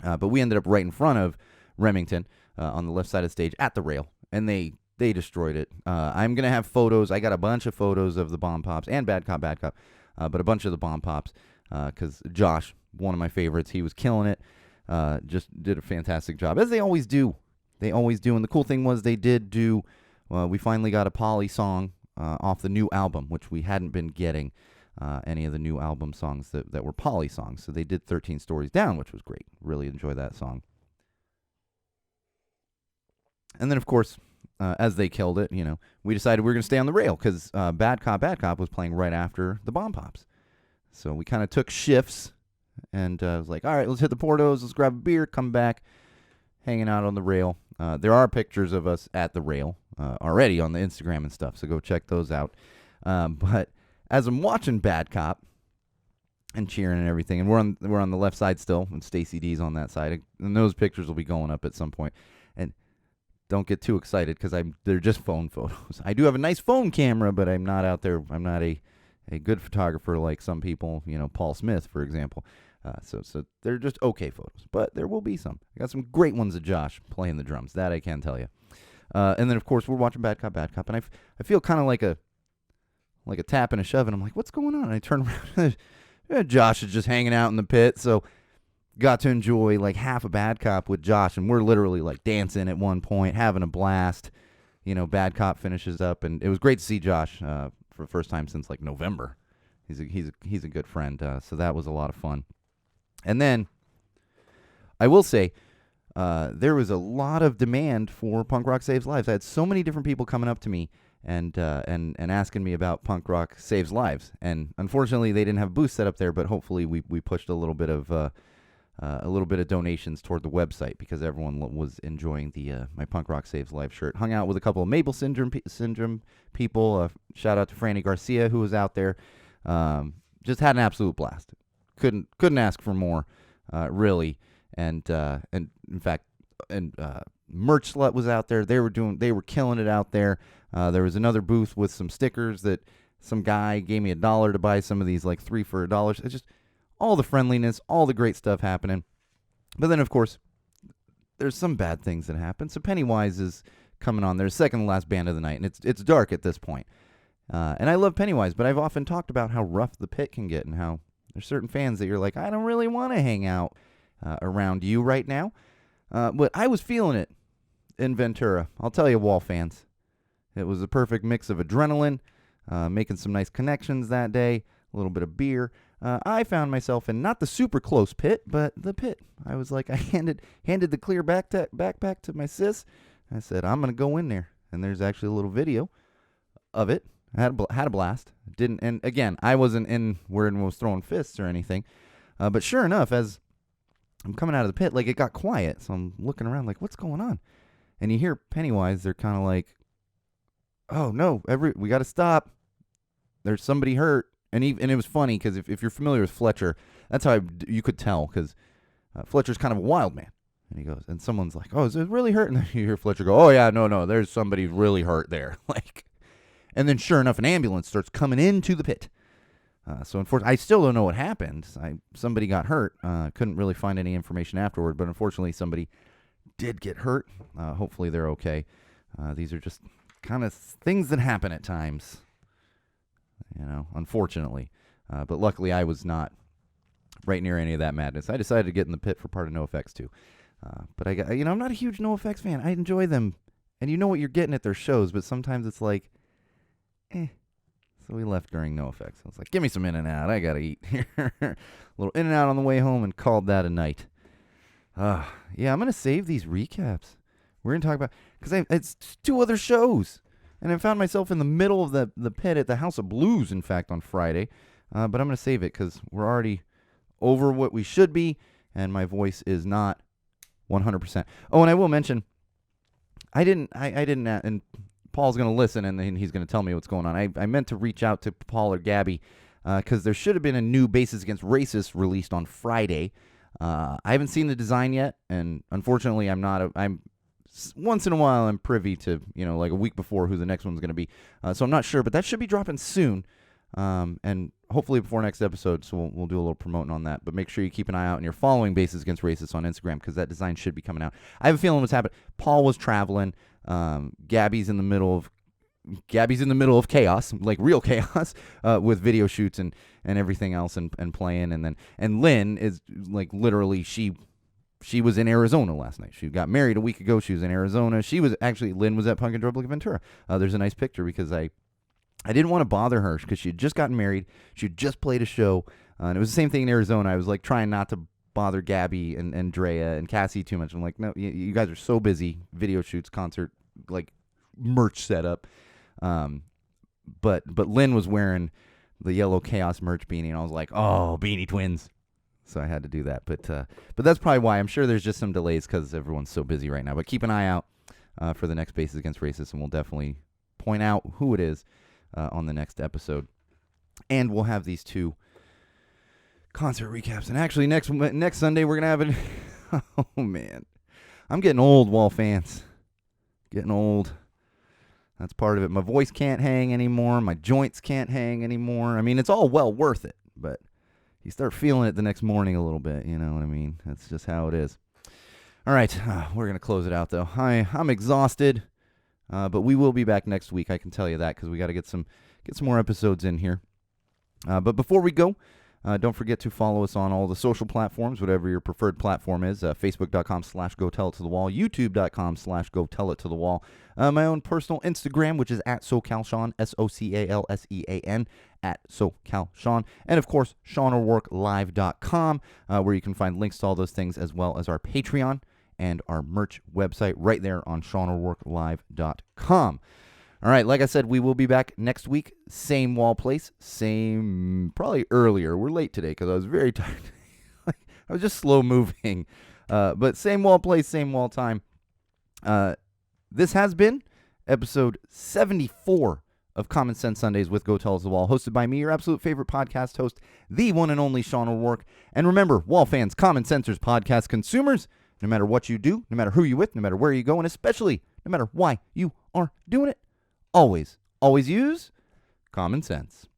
But we ended up right in front of Remington on the left side of the stage at the rail, and they destroyed it. I'm going to have photos. I got a bunch of photos of the Bomb Pops and Bad Cop, but a bunch of the Bomb Pops because Josh, one of my favorites, he was killing it. Just did a fantastic job, as they always do. They always do. And the cool thing was they did do, we finally got a Polly song off the new album, which we hadn't been getting any of the new album songs that were Polly songs. So they did 13 Stories Down, which was great. Really enjoyed that song. And then, of course, as they killed it, we decided we were going to stay on the rail because Bad Cop was playing right after the Bomb Pops. So we kind of took shifts and was like, all right, let's hit the Portos, let's grab a beer, come back, hanging out on the rail. There are pictures of us at the rail already on the Instagram and stuff, so go check those out. But as I'm watching Bad Cop and cheering and everything, and we're on the left side still, and Stacy D's on that side, and those pictures will be going up at some point. And don't get too excited because they're just phone photos. I do have a nice phone camera, but I'm not out there. I'm not a good photographer like some people, Paul Smith, for example. So they're just okay photos, but there will be some. I got some great ones of Josh playing the drums. That I can tell you. And then of course we're watching Bad Cop, and I feel kind of like a tap and a shove, and I'm like, what's going on? And I turn around, Josh is just hanging out in the pit. So got to enjoy like half a Bad Cop with Josh, and we're literally like dancing at one point, having a blast. Bad Cop finishes up, and it was great to see Josh for the first time since like November. He's a good friend, so that was a lot of fun. And then I will say there was a lot of demand for Punk Rock Saves Lives. I had so many different people coming up to me and asking me about Punk Rock Saves Lives. And unfortunately, they didn't have a booth set up there, but hopefully we pushed a little bit of donations toward the website because everyone was enjoying the my Punk Rock Saves Lives shirt. Hung out with a couple of Mabel Syndrome people. Shout out to Franny Garcia who was out there. Just had an absolute blast. Couldn't ask for more, really. And in fact, Merch Slut was out there. They were killing it out there. There was another booth with some stickers that some guy gave me $1 to buy some of these, like 3 for $1. It's just all the friendliness, all the great stuff happening. But then, of course, there's some bad things that happen. So Pennywise is coming on. They're the second to last band of the night, and it's dark at this point. And I love Pennywise, but I've often talked about how rough the pit can get and how there's certain fans that you're like, I don't really want to hang out around you right now. But I was feeling it in Ventura. I'll tell you, Wall fans. It was a perfect mix of adrenaline, making some nice connections that day, a little bit of beer. I found myself in not the super close pit, but the pit. I was like, I handed the clear backpack to my sis. I said, I'm going to go in there. And there's actually a little video of it. I had a blast. And again, I wasn't in where it was throwing fists or anything. But sure enough, as I'm coming out of the pit, like it got quiet. So I'm looking around like, what's going on? And you hear Pennywise. They're kind of like, oh no, we got to stop. There's somebody hurt. And it was funny because if you're familiar with Fletcher, that's how you could tell because Fletcher's kind of a wild man. And he goes, and someone's like, oh, is it really hurt? And then you hear Fletcher go, oh yeah, no, there's somebody really hurt there. Like, and then sure enough, an ambulance starts coming into the pit. So unfortunately, I still don't know what happened. Somebody got hurt. Couldn't really find any information afterward, but unfortunately, somebody did get hurt. Hopefully, they're okay. These are just kind of things that happen at times. Unfortunately. But luckily, I was not right near any of that madness. I decided to get in the pit for part of NoFX too. But I'm not a huge NoFX fan. I enjoy them, and you know what you're getting at their shows. But sometimes it's like, So we left during NoFX. I was like, give me some In-N-Out. I gotta eat here. A little In-N-Out on the way home, and called that a night. Yeah, I'm going to save these recaps. We're going to talk about, because it's 2 other shows. And I found myself in the middle of the pit at the House of Blues, in fact, on Friday. But I'm going to save it because we're already over what we should be, and my voice is not 100%. Oh, and I will mention, I didn't, and Paul's going to listen, and then he's going to tell me what's going on. I meant to reach out to Paul or Gabby because there should have been a new Bases Against Racists released on Friday. I haven't seen the design yet, and unfortunately, I'm once in a while I'm privy to, like a week before who the next one's going to be. So I'm not sure, but that should be dropping soon. And hopefully before next episode, so we'll do a little promoting on that. But make sure you keep an eye out and you're following Bases Against Racists on Instagram because that design should be coming out. I have a feeling what's happened. Paul was traveling. Gabby's in the middle of chaos, like real chaos, with video shoots and everything else and playing. And Lynn is like literally she was in Arizona last night. She got married a week ago. She was in Arizona. Lynn was at Punk and Drublic Ventura. There's a nice picture because I didn't want to bother her because she had just gotten married. She had just played a show. And it was the same thing in Arizona. I was like trying not to bother Gabby and Drea and Cassie too much. I'm like, no, you guys are so busy. Video shoots, concert, like merch setup. But Lynn was wearing the yellow Chaos merch beanie. And I was like, oh, Beanie Twins. So I had to do that. But that's probably why. I'm sure there's just some delays because everyone's so busy right now. But keep an eye out for the next Bases Against Racists, and we'll definitely point out who it is on the next episode. And we'll have these 2 concert recaps. And actually, next Sunday, we're going to have it. Oh, man. I'm getting old, Wall fans. Getting old. That's part of it. My voice can't hang anymore. My joints can't hang anymore. I mean, it's all well worth it, but you start feeling it the next morning a little bit, you know what I mean? That's just how it is. All right, we're going to close it out, though. I'm exhausted, but we will be back next week, I can tell you that, because we got to get some more episodes in here. But before we go, don't forget to follow us on all the social platforms, whatever your preferred platform is. Facebook.com/GoTellItToTheWall, YouTube.com/GoTellItToTheWall. My own personal Instagram, which is at SoCalSean, SoCalSean, at SoCalSean. And, of course, SeanO'RourkeLive.com, where you can find links to all those things, as well as our Patreon and our merch website right there on SeanO'RourkeLive.com. All right, like I said, we will be back next week. Same wall place, probably earlier. We're late today because I was very tired. I was just slow moving. But same wall place, same wall time. This has been episode 74 of Common Sense Sundays with Go Tell Us the Wall, hosted by me, your absolute favorite podcast host, the one and only Sean O'Rourke. And remember, Wall fans, Common Sensors podcast consumers, no matter what you do, no matter who you're with, no matter where you go, and especially no matter why you are doing it, always use common sense.